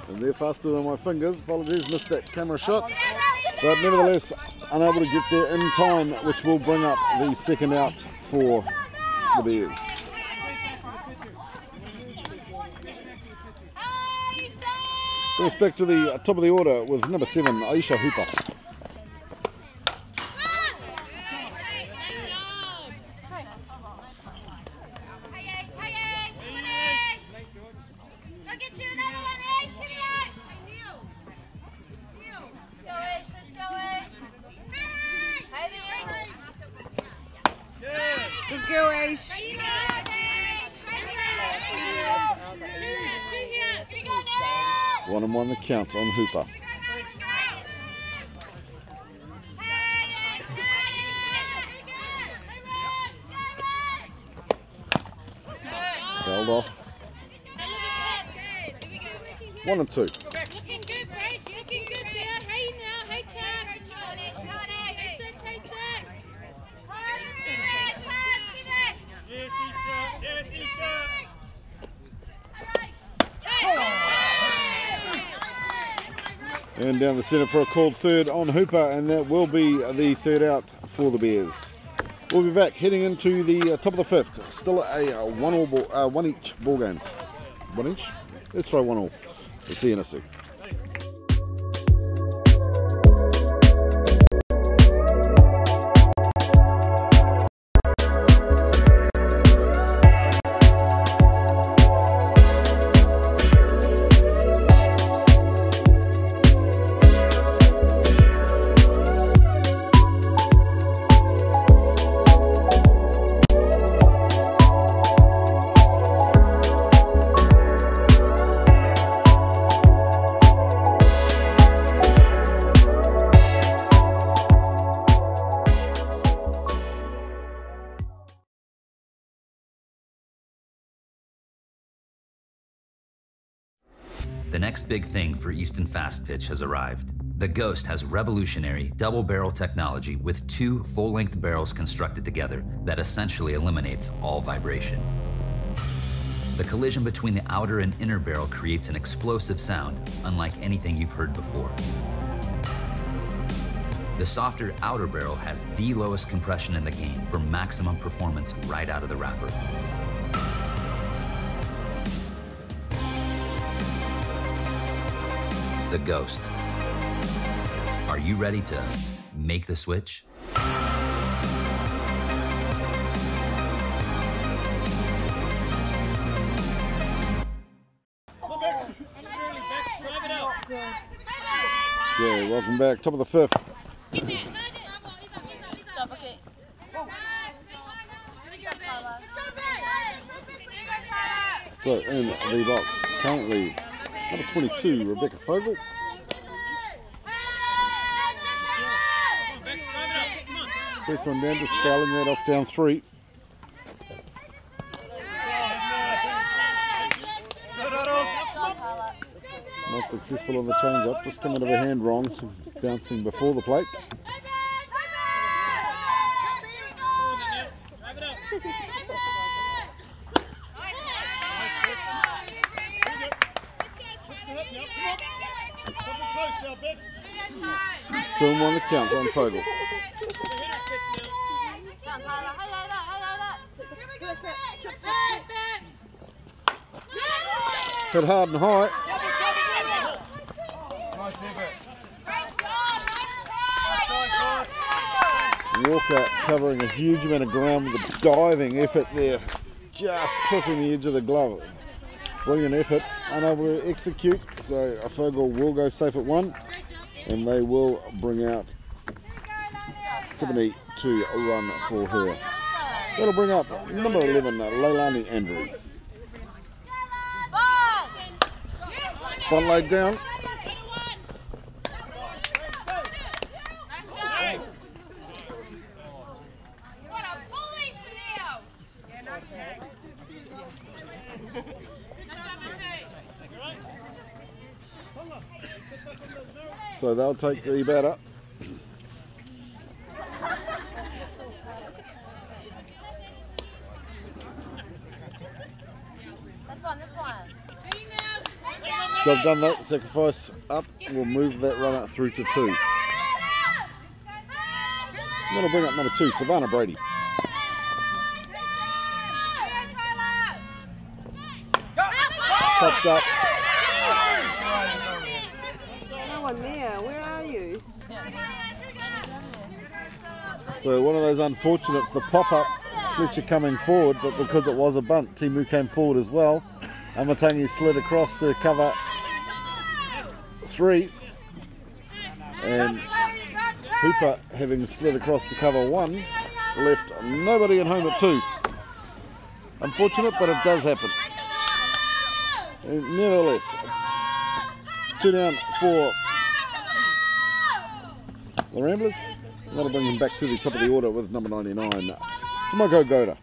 And they're faster than my fingers. Apologies, missed that camera shot. But nevertheless, unable to get there in time, which will bring up the second out for the Bears. Let's back to the top of the order with number 7, Aisha Hooper. Good girl, Ace. 1-1 the count on Hooper. Held off. 1 and 2. Looking good, Grace. Looking good there. Hey now. Hey, Chad. And down the centre for a called third on Hooper, and that will be the third out for the Bears. We'll be back heading into the top of the fifth. Still a one each ball game. 1 each? Let's try 1 all. We'll see you in a sec. The next big thing for Easton Fast Pitch has arrived. The Ghost has revolutionary double barrel technology with 2 full-length barrels constructed together that essentially eliminates all vibration. The collision between the outer and inner barrel creates an explosive sound unlike anything you've heard before. The softer outer barrel has the lowest compression in the game for maximum performance right out of the wrapper. The Ghost. Are you ready to make the switch? Yeah, welcome back. Top of the fifth. So in the box, currently number 22, Rebecca Fogel. First one down, just fouling that off down 3. Not successful on the change up, just coming of a hand wrong, bouncing before the plate. 2-1 the count on Fogel. Hit hard and high. Walker covering a huge amount of ground with a diving effort there, just clipping the edge of the glove. Brilliant effort, unable to execute, so Fogel will go safe at 1, and they will bring out Tiffany to run for her. That'll bring up number 11, Leilani Andrew. One laid down. So they'll take the batter. Job done that, sacrifice up, we'll move that runner through to 2. That'll bring up number 2, Savannah Brady. Popped up. No one there, where are you? So one of those unfortunates, the pop-up, Fletcher coming forward, but because it was a bunt, Timu came forward as well. Amatangi slid across to cover 3, and Hooper, having slid across to cover 1, left nobody at home at 2. Unfortunate, but it does happen. And nevertheless, 2 down for the Ramblers. That'll bring them back to the top of the order with number 99, Tomoko Goda.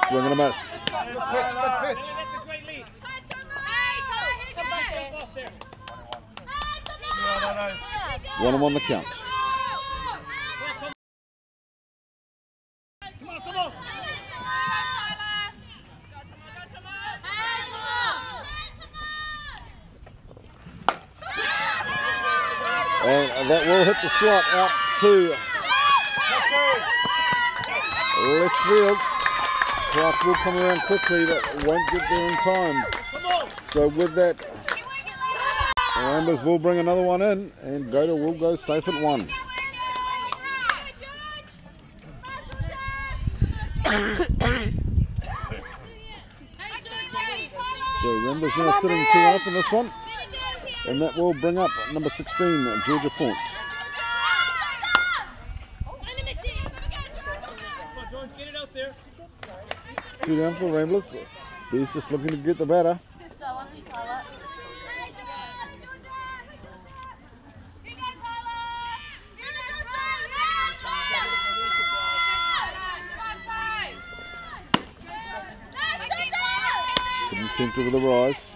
Swing and a miss. 1-1 the count. And that will hit the slot out to left field. Clark will come around quickly, but won't get there in time. So with that, the Ramblers will bring another one in, and Goda will go safe at 1. So Ramblers now sitting 2 up in this one, and that will bring up number 16, Georgia Font. 2 down for Ramblers. He's just looking to get the batter. Tempted with a rise.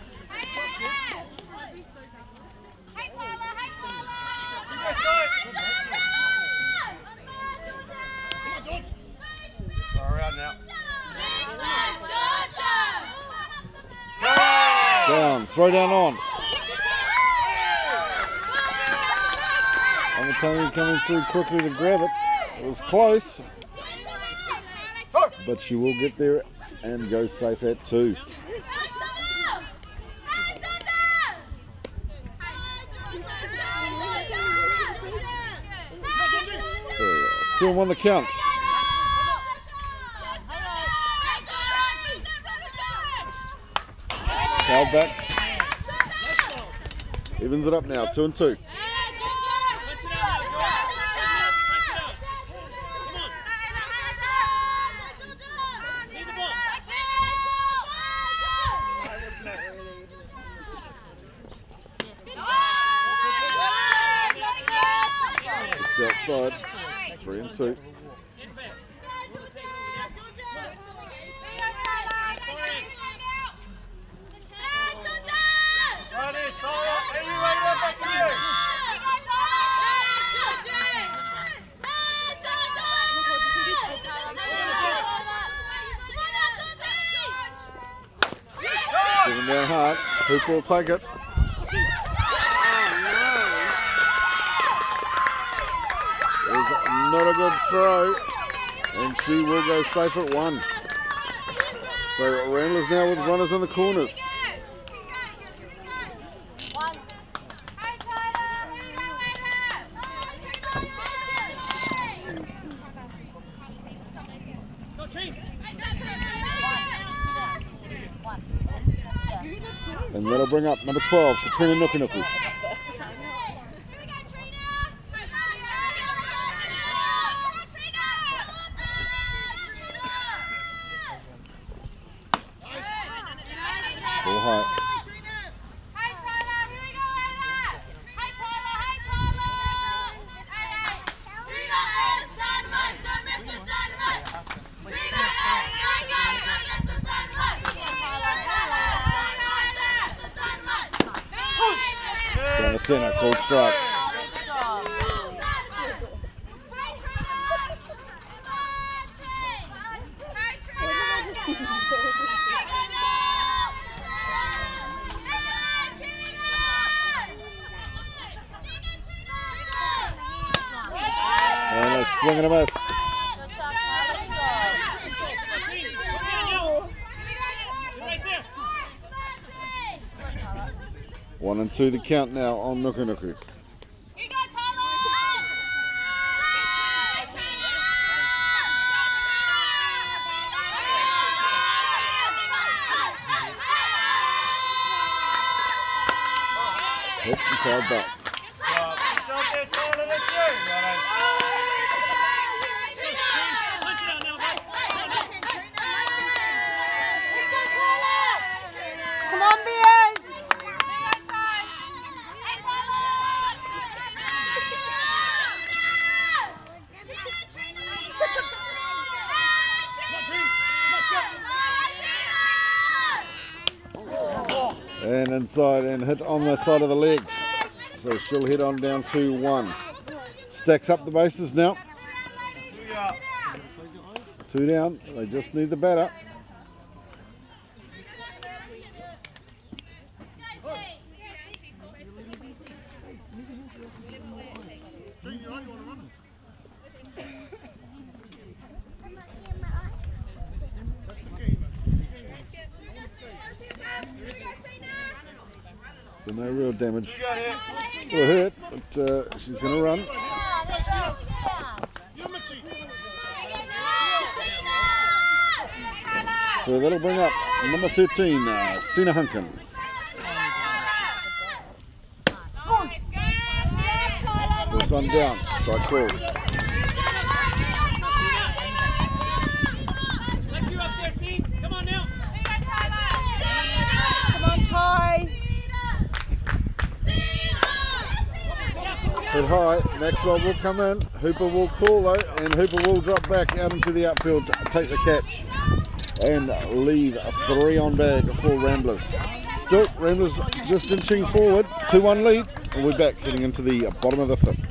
Down, throw down on. Amatani coming through quickly to grab it. It was close, but she will get there and go safe at 2. So, 2-1 the count. Foul back. Evens it up now, 2-2. Just outside, 3-2. Are you ready to back in? right, Hooper will take it. It's not a good throw, and she will go safe at 1. So Ramblers now with runners in the corners. And that'll bring up number 12, Katrina Nukunuku. Full height. Down the centre, called strike. And a swing and a miss. One and 2 to count now on Nukunuku. Hit and tied back. Come on, Beers! And inside and hit on the side of the leg. So she'll head on down 2-1. Stacks up the bases now. 2 down. They just need the batter. So no real damage. Will hurt, but she's going to run. So that'll bring up number 13, Sina Hunkin. This one down, strike called. Come on now. Come on, Ty. Hit high, Maxwell will come in, Hooper will call though, and Hooper will drop back out into the outfield, take the catch, and leave a 3 on bag for Ramblers. Still, Ramblers just inching forward, 2-1 lead, and we're back getting into the bottom of the 5th.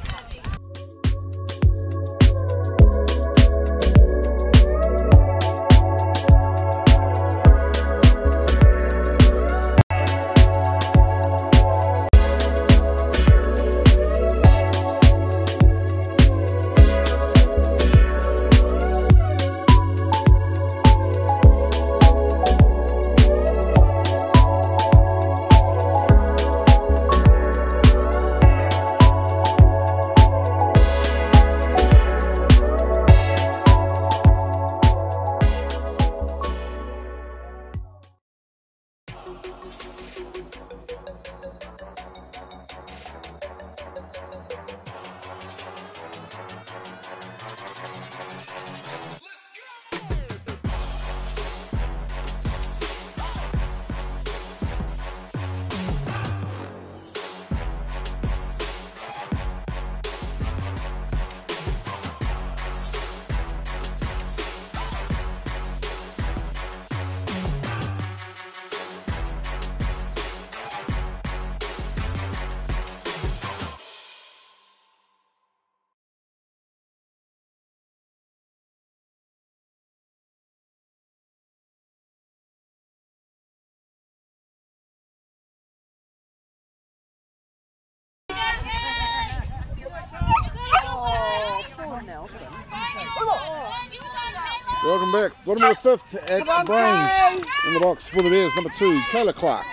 Welcome back. Bottom of the fifth at Come on, Brains. Kay. In the box for the Bears, number 2, Kayla Clark.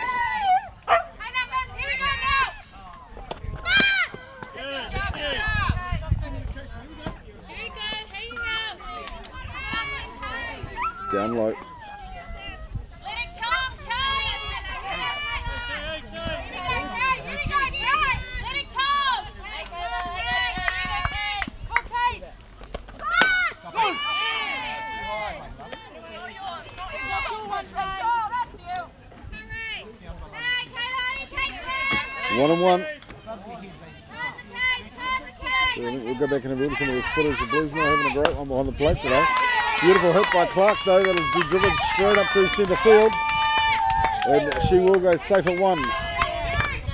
Down low. One and one. So we'll go back and have a look at some of this footage of Blues now having a great one behind the plate today. Beautiful hit by Clark though, that'll be driven straight up to centre field. And she will go safe at one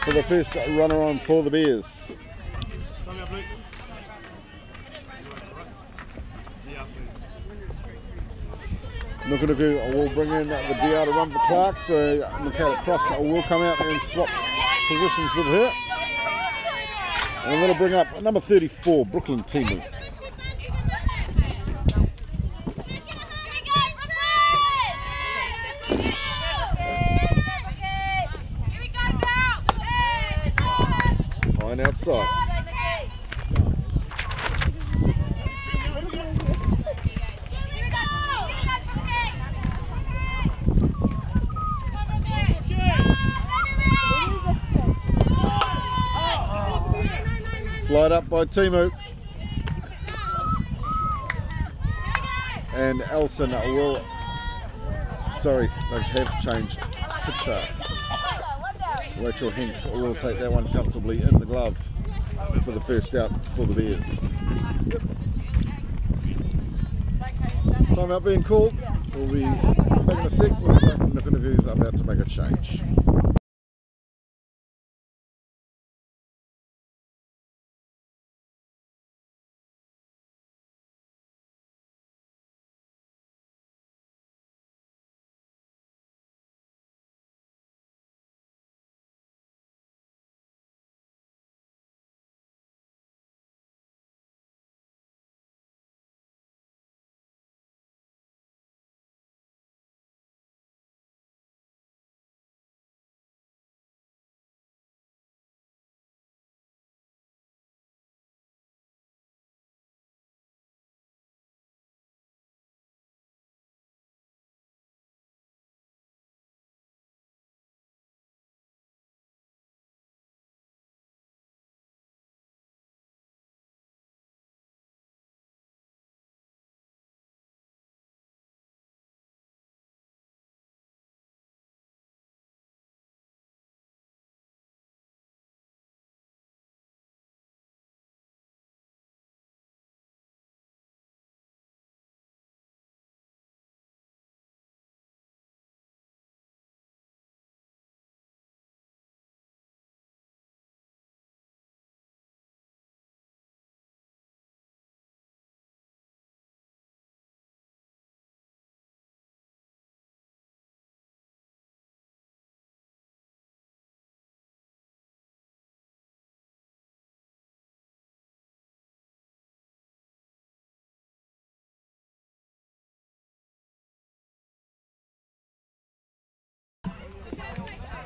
for the first runner on for the Bears. Nukunuku will bring in the DR to run for Clark, so Michaela Cross will come out and swap positions with her. And that'll bring up number 34, Brooklyn Timu. Line outside. Flight up by Timu. And Elson will, sorry, they have changed picture. Rachel Hinks will take that one comfortably in the glove for the first out for the Bears. Time out being called. We'll be back in a sec. Looks like Nukunuku is about to make a change.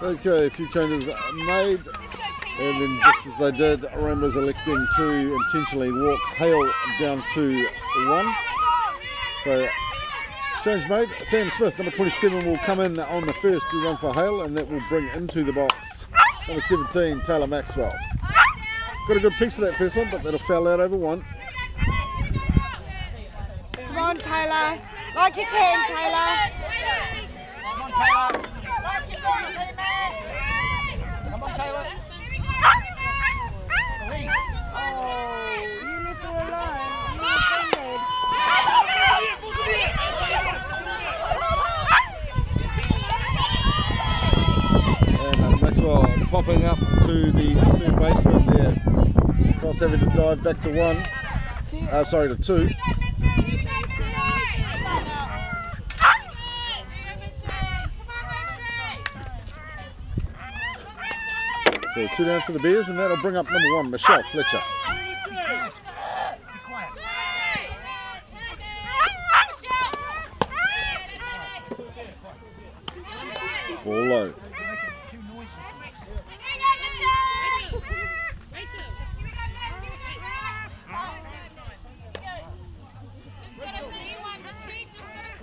Okay, a few changes made, and then just as they did, Ramblers electing to intentionally walk Hale down to 1. So, change made. Sam Smith, number 27, will come in on the first to run for Hale, and that will bring into the box number 17, Taylor Maxwell. Got a good piece of that first one, but that'll foul out over 1. Come on, Taylor. Like you can, Taylor. Come on, Taylor. Like you can, teammate. Come on, Taylor. Oh, you left her alone. You're offended. And Maxwell popping up to the third baseman there. Cross having to dive back to 1. Sorry, to 2. So 2 down for the Bears, and that'll bring up number 1, Michelle Fletcher.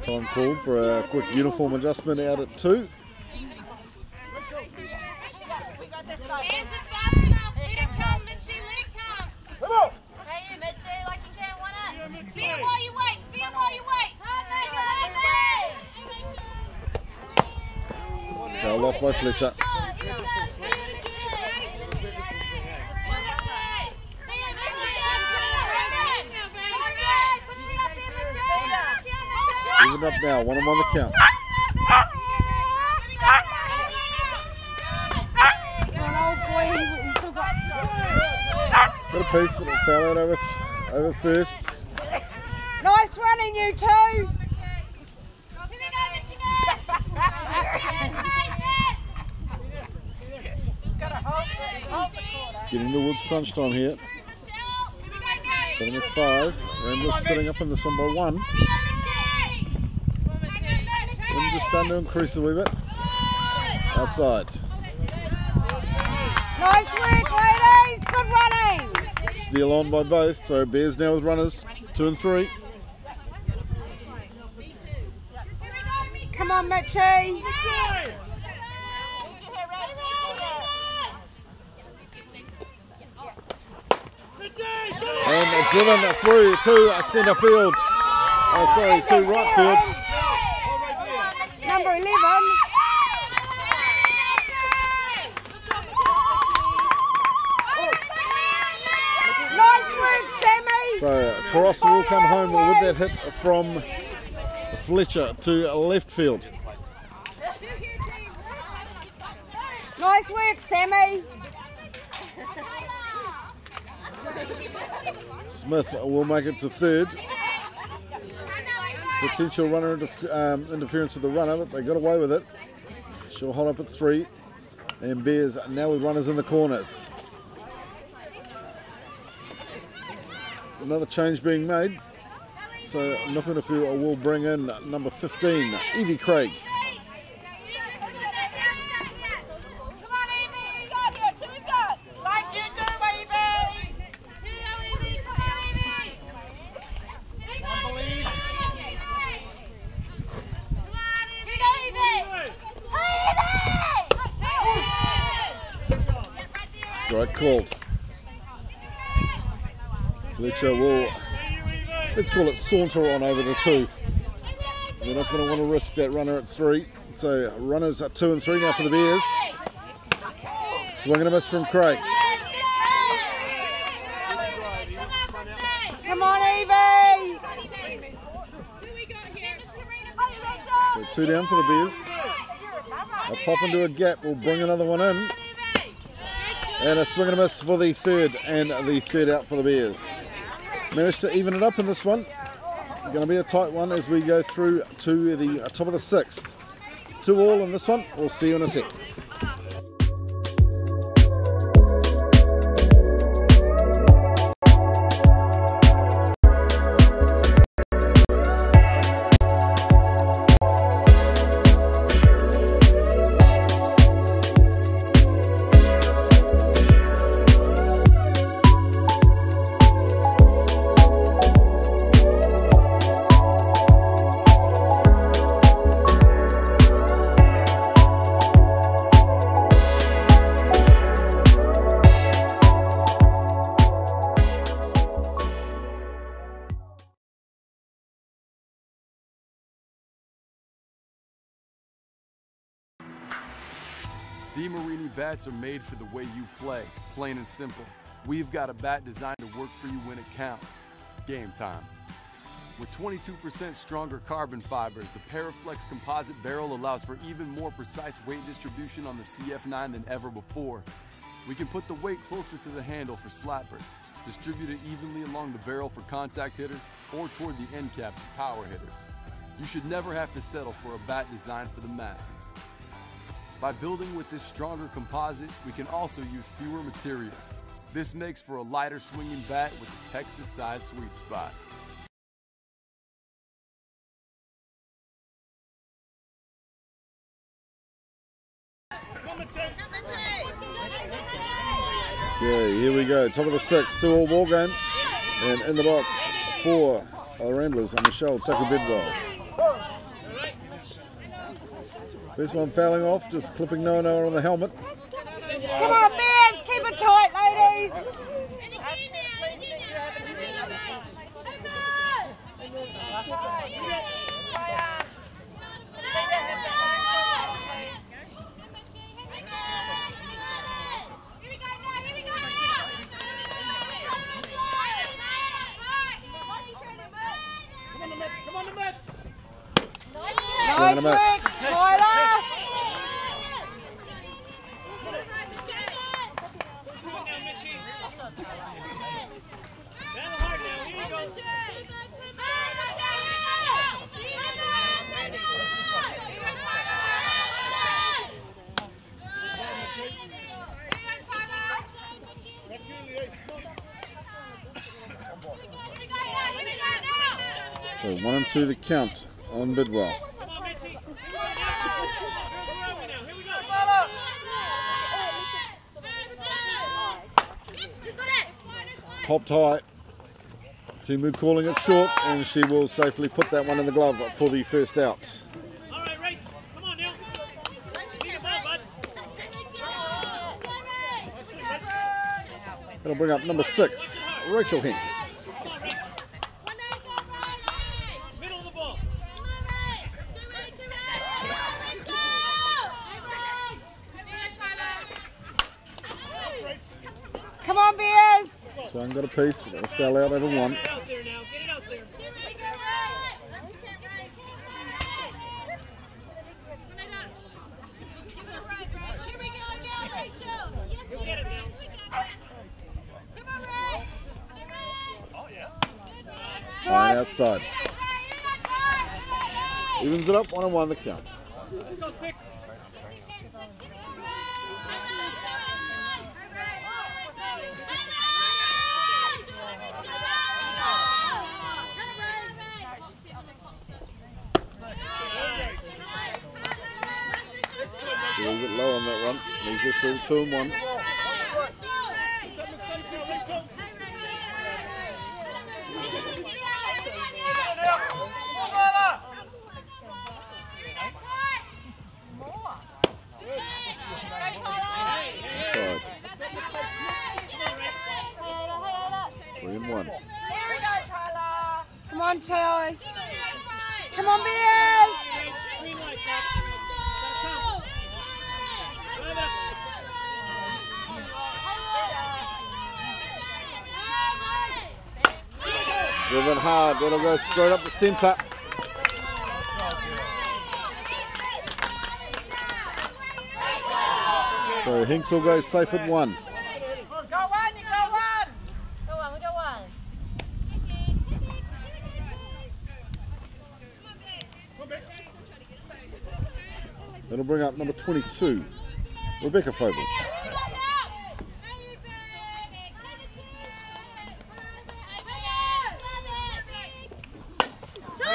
Time called for a quick uniform adjustment out at 2. Fouled off by Fletcher. Even up now, 1 on the count. Got a piece, but it fell out over first. Nice running, you two. Getting towards crunch time here. Bottom of 5. Ramblers sitting up in this one by 1. And just starting to increase a wee bit. Outside. Nice work, ladies. Good running. Steal on by both. So Bears now with runners 2 and 3. Come on, Mitchie. And driven through to centre field. Oh, sorry, to right field. Number 11. Nice work, Sammy. So Carossa will come home with that hit from Fletcher to left field. Nice work, Sammy. Smith will make it to 3rd. Potential runner interference with the runner, but they got away with it. She'll hold up at 3. And Bears now with runners in the corners. Another change being made. So Nukunuku will bring in number 15, Evie Craig. Strike called. Fletcher will, let's call it, saunter on over to 2. We're not going to want to risk that runner at 3. So runners at 2 and 3 now for the Bears. Swing and a miss from Craig. Come on, Evie. So 2 down for the Bears. A pop into a gap will bring another one in. And a swing and a miss for the 3rd, and the 3rd out for the Bears. Managed to even it up in this one. Going to be a tight one as we go through to the top of the 6th. 2 all in this one. We'll see you in a sec. D-Marini bats are made for the way you play, plain and simple. We've got a bat designed to work for you when it counts. Game time. With 22% stronger carbon fibers, the Paraflex composite barrel allows for even more precise weight distribution on the CF9 than ever before. We can put the weight closer to the handle for slappers, distribute it evenly along the barrel for contact hitters, or toward the end cap for power hitters. You should never have to settle for a bat designed for the masses. By building with this stronger composite, we can also use fewer materials. This makes for a lighter swinging bat with a Texas-sized sweet spot. Yeah, here we go. Top of the 6th, 2 all ball game. And in the box for the Ramblers, Michelle Tucker Bidwell. First one fouling off, just clipping no on the helmet. Come on, Bears, keep it tight, ladies. Nice work, Tyler. So 1 and 2 the count on Bidwell. Popped high. Timu calling it short, and she will safely put that one in the glove for the first out. All right, Rach. Come on now. Get the ball, bud. That'll bring up number 6, Rachel Hinks. Middle of the ball. Come on, Bears. So I've got a piece, but it fell out over 1. Get it out there now. Get it out there. Get it now. Line outside. Evens it up, 1 and 1 the count. Let's go 6. A little bit low on that one. Leaves it through 2 and 1. Inside. 3 and 1. Come on, Ty. Come on, Bears. Green light, Bob. Gotta come. Right up. Driven hard, that'll go straight up the centre. So Hinks will go safe at 1. Go one, you go one. Go on, we go one. That'll bring up number 22, Rebecca Fogel.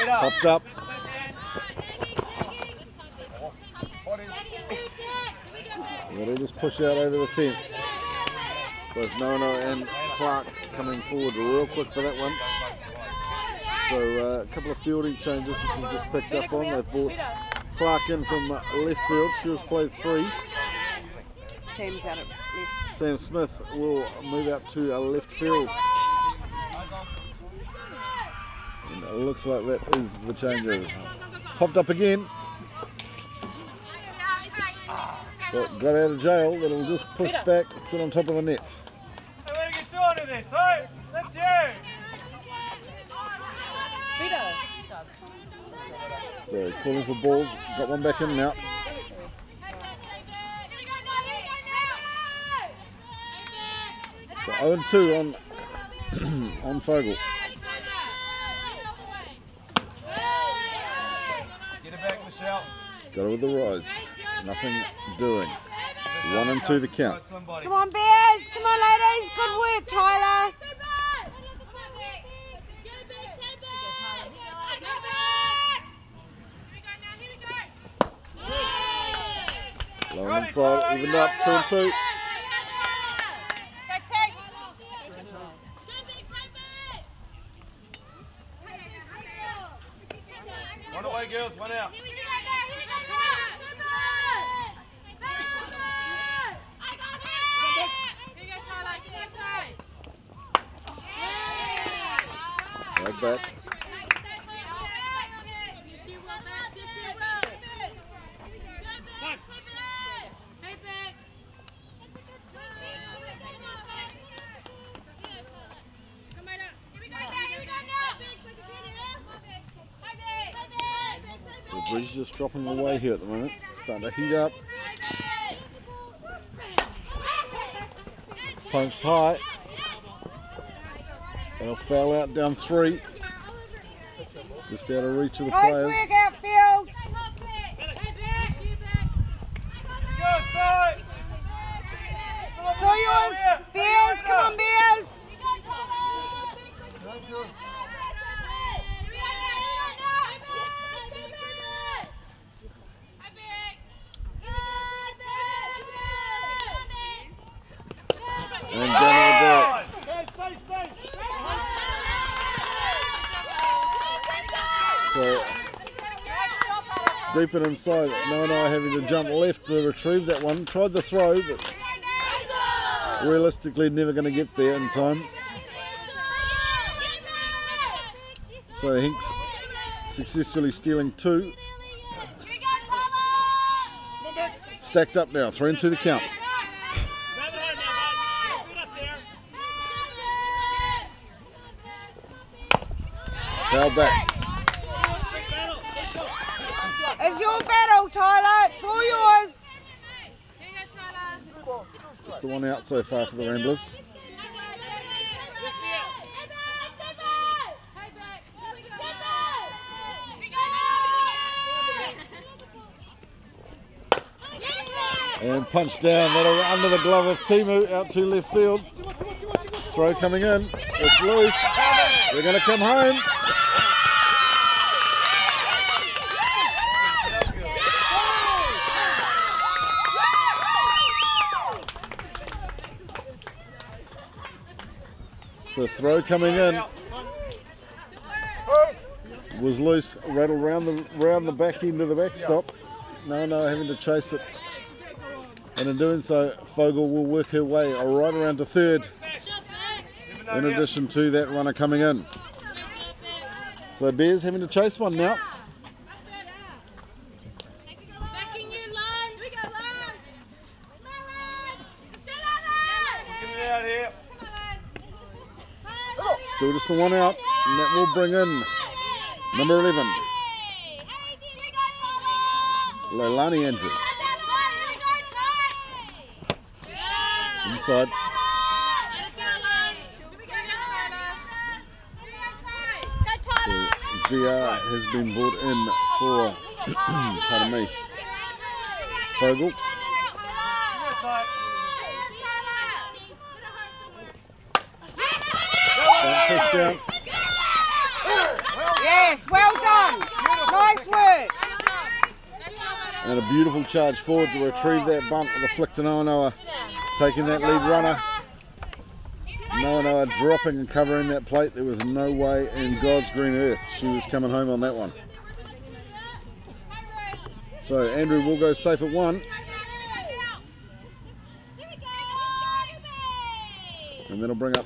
Popped up. That'll just push out over the fence. Both Nono and Clark coming forward real quick for that one. So a couple of fielding changes which we've just picked up on. They've brought Clark in from left field. She was played 3. Sam's out at left. Sam Smith will move out to left field. And it looks like that is the changes. Popped up again. But got out of jail. That'll just push back, sit on top of the net. Hey, where do you get 2 under this? Hey, that's you. So calling for balls. Got one back in now. So 0 and 2 on on Fogel. Get it back, Michelle. Got her with the rise. Nothing doing. 1 and 2 the count. Come on, Bears. Come on, ladies. Good work, Tyler. Low inside, evened up, 2 and 2. One away, girls, one out. bat. So the breeze just dropping away here at the moment. Starting to heat up. Punched high. They'll foul out down 3. Just out of reach of the Nice players. work, outfield. It's all yours, Bears. Come on, Bears. And down at the ball. So deep and inside, no, having to jump left to retrieve that one. Tried the throw, but realistically never going to get there in time. So Hinks successfully stealing 2. Stacked up now, 3 and 2 the count. Foul back. It's your battle, Tyler. It's all yours. Just the one out so far for the Ramblers. And punch down, that'll under the glove of Timu, out to left field. Throw coming in, it's loose. They're going to come home. So throw coming in was loose, rattled round the back end of the backstop. No, having to chase it. And in doing so, Fogel will work her way right around to 3rd, in addition to that runner coming in. So Bears having to chase one now. Still just the one out, and that will bring in number 11, Leilani Andrew. Inside. So DR has been brought in for, pardon me, Fogel. Push down. Yes, well done. Nice work. And a beautiful charge forward to retrieve that bunt with a flick to Noanoa, taking that lead runner. Noanoa dropping and covering that plate. There was no way in God's green earth she was coming home on that one. So Andrew will go safe at 1. And then I'll bring up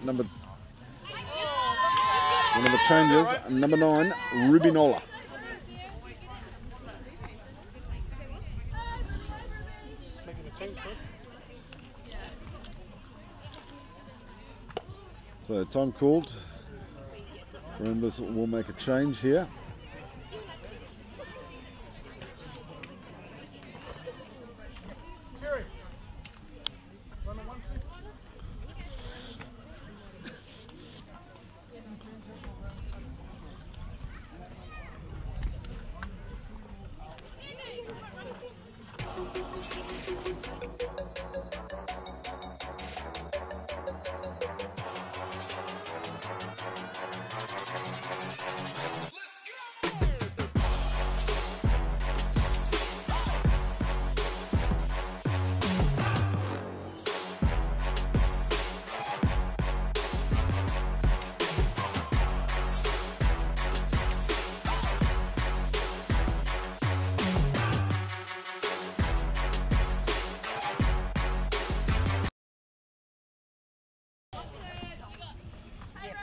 one of the changes, number 9, Rubinola. So time called. Ramblers will make a change here.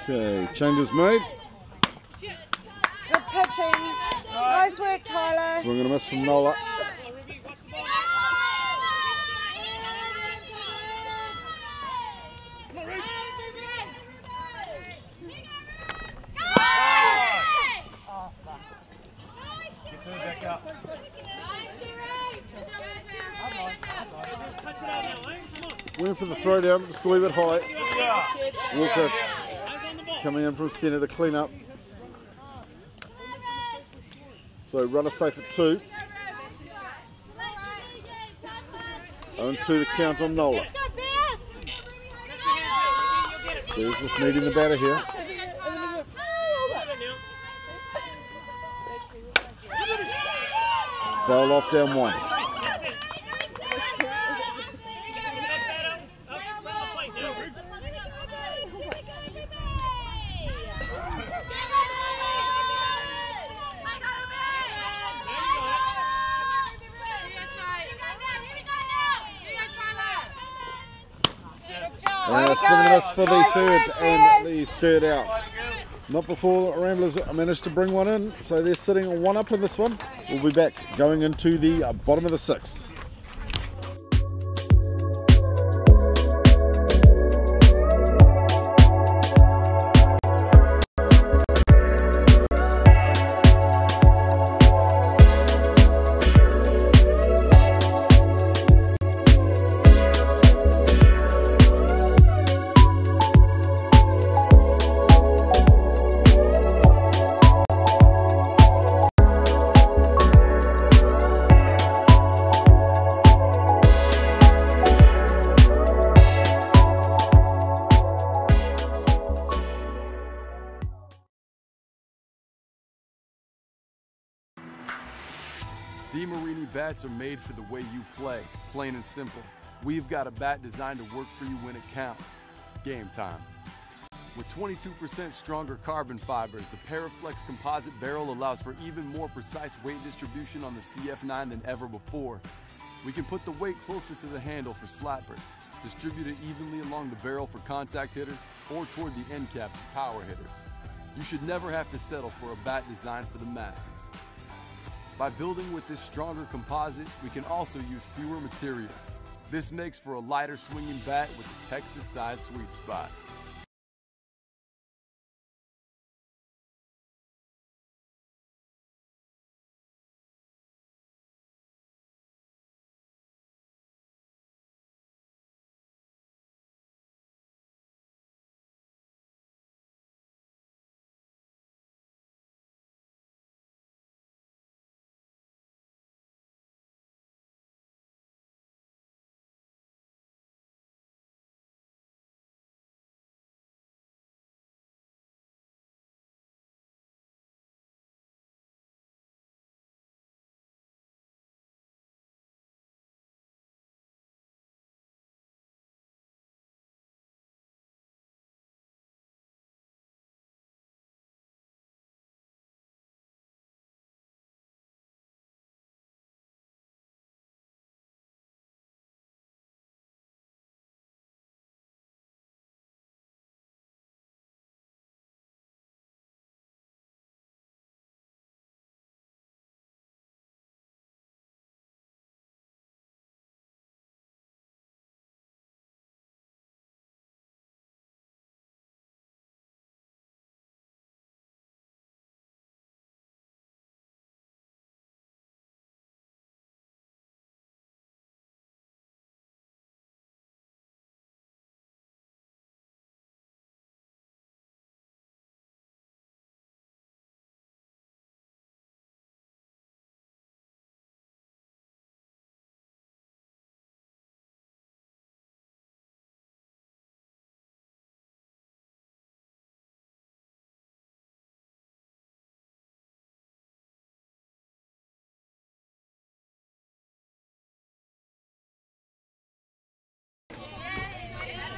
Okay, changes made. Good pitching. Nice work, Tyler. Swing and a miss from Nola. Went for the throw down, just a wee bit high. Walker coming in from centre to clean up. So runner safe at 2. 0-2 the count on Nola. There's just needing the batter here. Foul off, down 1. Swing us for the third and the third out. Not before the Ramblers managed to bring one in, so they're sitting on 1 up in this one. We'll be back going into the bottom of the 6th. Bats are made for the way you play, plain and simple. We've got a bat designed to work for you when it counts. Game time. With 22% stronger carbon fibers, the Paraflex composite barrel allows for even more precise weight distribution on the CF9 than ever before. We can put the weight closer to the handle for slappers, distribute it evenly along the barrel for contact hitters, or toward the end cap for power hitters. You should never have to settle for a bat designed for the masses. By building with this stronger composite, we can also use fewer materials. This makes for a lighter swinging bat with a Texas-sized sweet spot.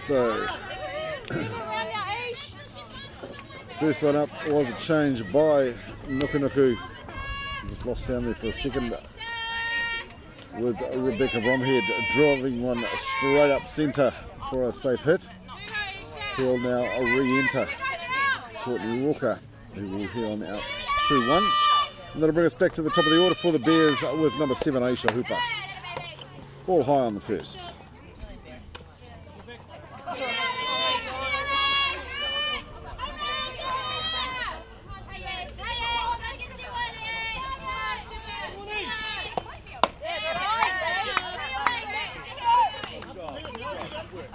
So, first one up was a change by Nuku. Just lost sound there for a second. With Rebecca Bromhead driving one straight up centre for a safe hit. He'll now re-enter. Courtney Walker who will head on out 2-1. And that'll bring us back to the top of the order for the Bears with number 7, Aisha Hooper. Ball high on the first.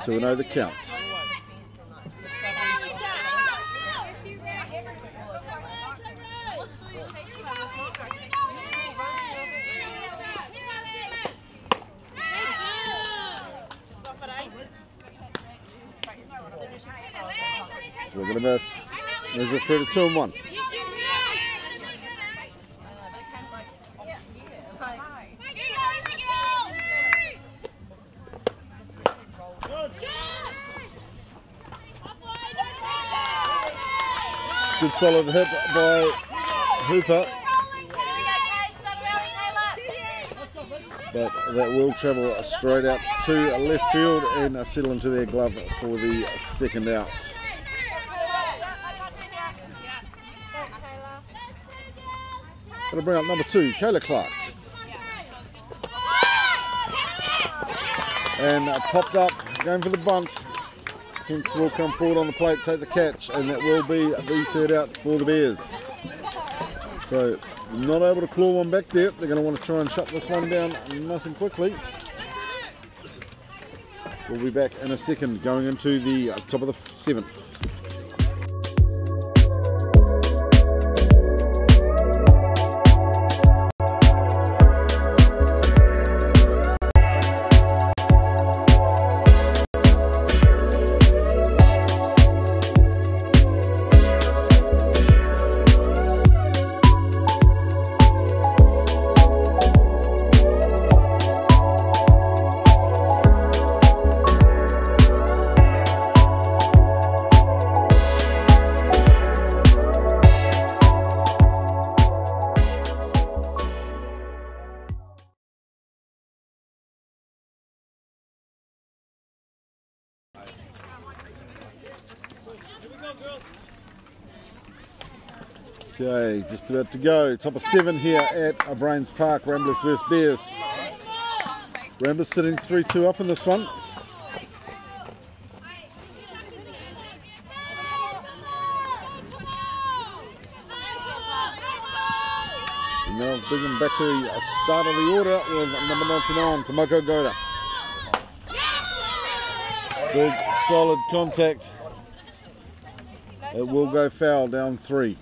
So we know the count. So we're going to miss. There's a through to 2-1. Good solid hit by Hooper, but that will travel straight out to left field and settle into their glove for the second out. That'll bring up number 2, Kayla Clark. And popped up, going for the bunt. Hinks will come forward on the plate, take the catch, and that will be the third out for the Bears. So, not able to claw one back there. They're going to want to try and shut this one down nice and quickly. We'll be back in a second, going into the top of the 7th. Okay, just about to go. Top of 7 here at Brains Park, Ramblers vs Bears. Ramblers sitting 3-2 up in this one. And now bring them back to the start of the order with number 99, Tomoko Goda. Big solid contact. It will go foul, down 3.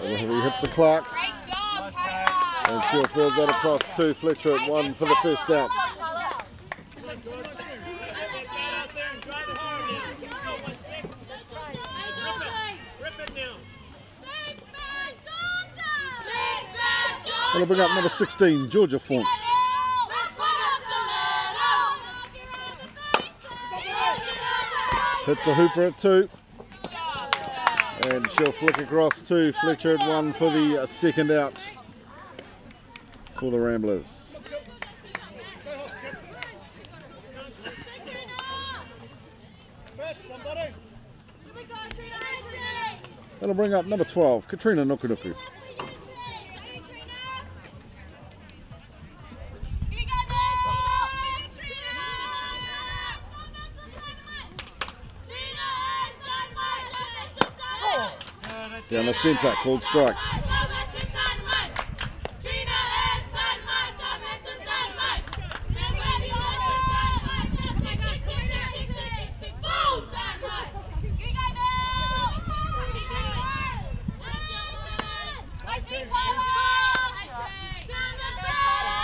He hit the Clark, and she'll field that across to Fletcher at 1 for the first out. That'll bring up number 16, Georgia Font. Hit to Hooper at 2. And she'll flick across to Fletcher at 1 for the second out for the Ramblers. That'll bring up number 12, Katrina Nukunuku. Down the centre, called strike.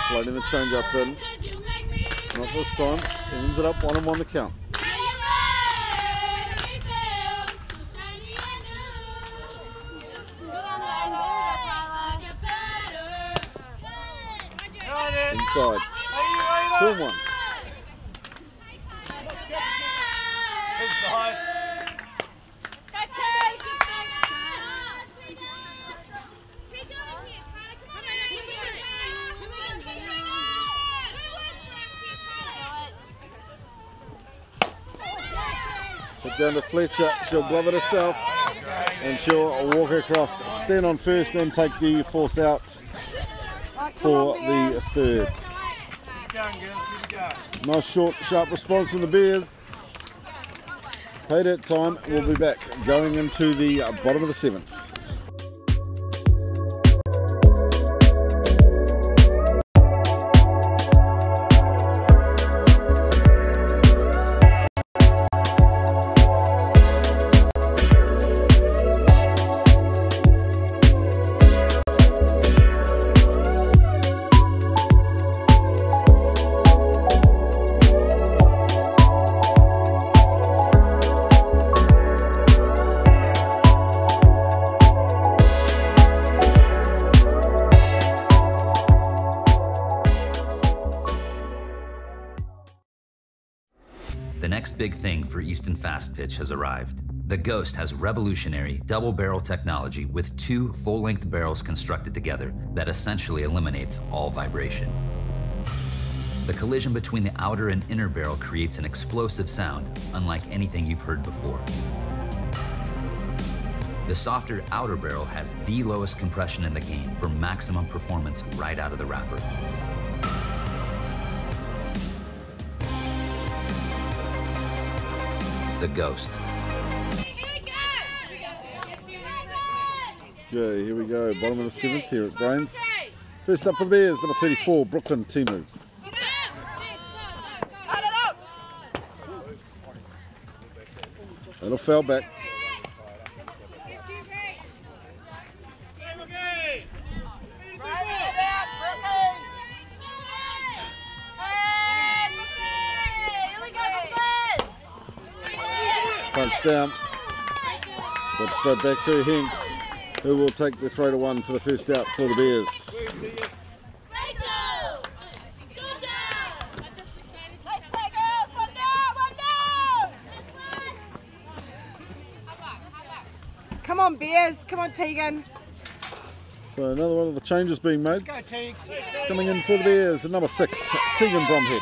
Floating the change up in. Not this time. He ends it up 1-1 the count. Inside. 2-1. Inside. Put down to Fletcher. She'll glove it herself. And she'll walk across, stand on first, and take the force out for the third. Nice short, sharp response from the Bears. Paid at time. We'll be back going into the bottom of the 7th. The next big thing for Easton Fast Pitch has arrived. The Ghost has revolutionary double-barrel technology with 2 full-length barrels constructed together that essentially eliminates all vibration. The collision between the outer and inner barrel creates an explosive sound unlike anything you've heard before. The softer outer barrel has the lowest compression in the game for maximum performance right out of the wrapper. The Ghost. Okay, here we go. Bottom of the 7th here at Brains. First up for the Bears, number 34, Brooklyn Timu. It'll foul back. Punch down. But straight back to Hinks, who will take the throw to 1 for the first out for the Bears. Come on, Bears. Come on, Tegan. So another one of the changes being made. Coming in for the Bears, at number 6, Tegan Bromhead.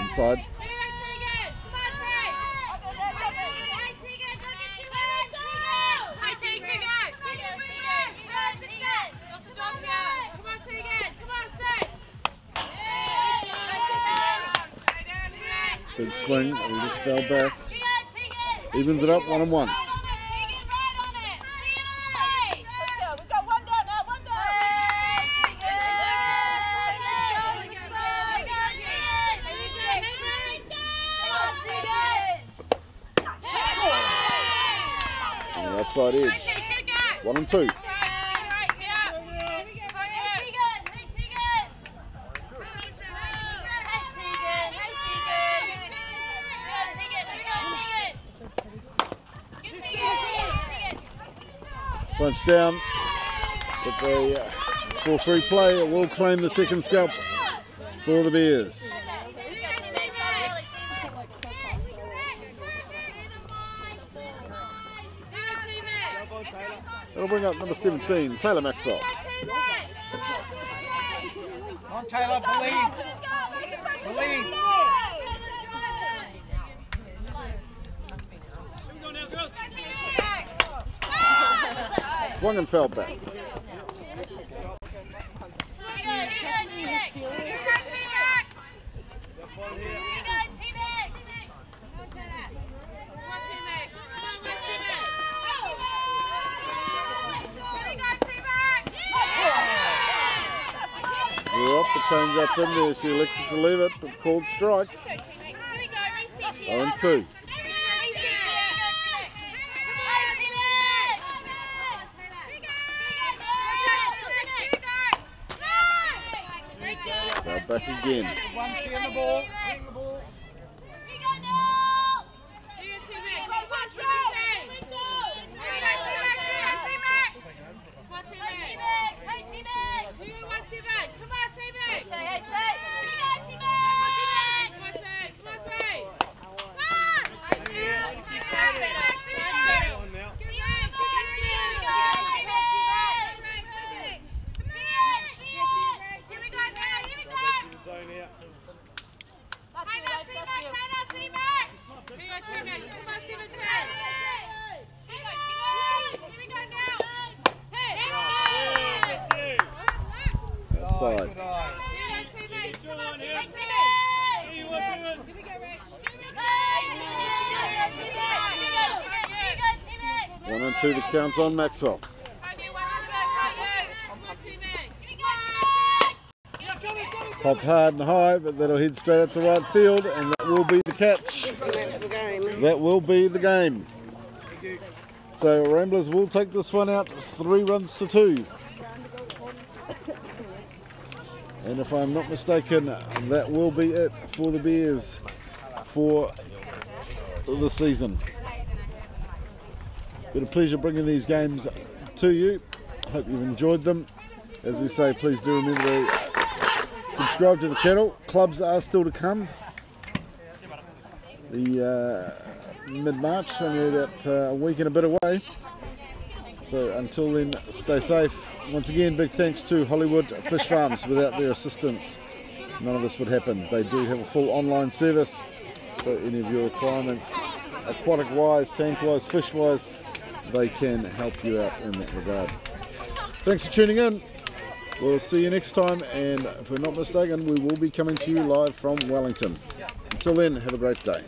Inside. Big swing, he just fell back. Evens it up, 1-1. Outside edge. 1 and 2. Punch down. But the 4-3 play will claim the second scalp for the Bears. It'll bring up number 17, Taylor Maxwell. On Taylor, believe. Believe. Swung and fell back. Well, the change up in there. She elected to leave it, but called strike. 0 and 2. Now back again. One share the ball. side. One and two to count on Maxwell. Popped hard and high, but that'll head straight out to right field, and that will be the catch. That's the game. That will be the game. So Ramblers will take this one out 3 runs to 2. And if I'm not mistaken, that will be it for the Bears for the season. Been a pleasure bringing these games to you. Hope you've enjoyed them. As we say, please do remember to subscribe to the channel. Clubs are still to come. The mid-March, only about a week and a bit away. So until then, stay safe. Once again, big thanks to Hollywood Fish Farms. Without their assistance, none of this would happen. They do have a full online service, so any of your requirements, aquatic-wise, tank-wise, fish-wise, they can help you out in that regard. Thanks for tuning in. We'll see you next time, and if we're not mistaken, we will be coming to you live from Wellington. Until then, have a great day.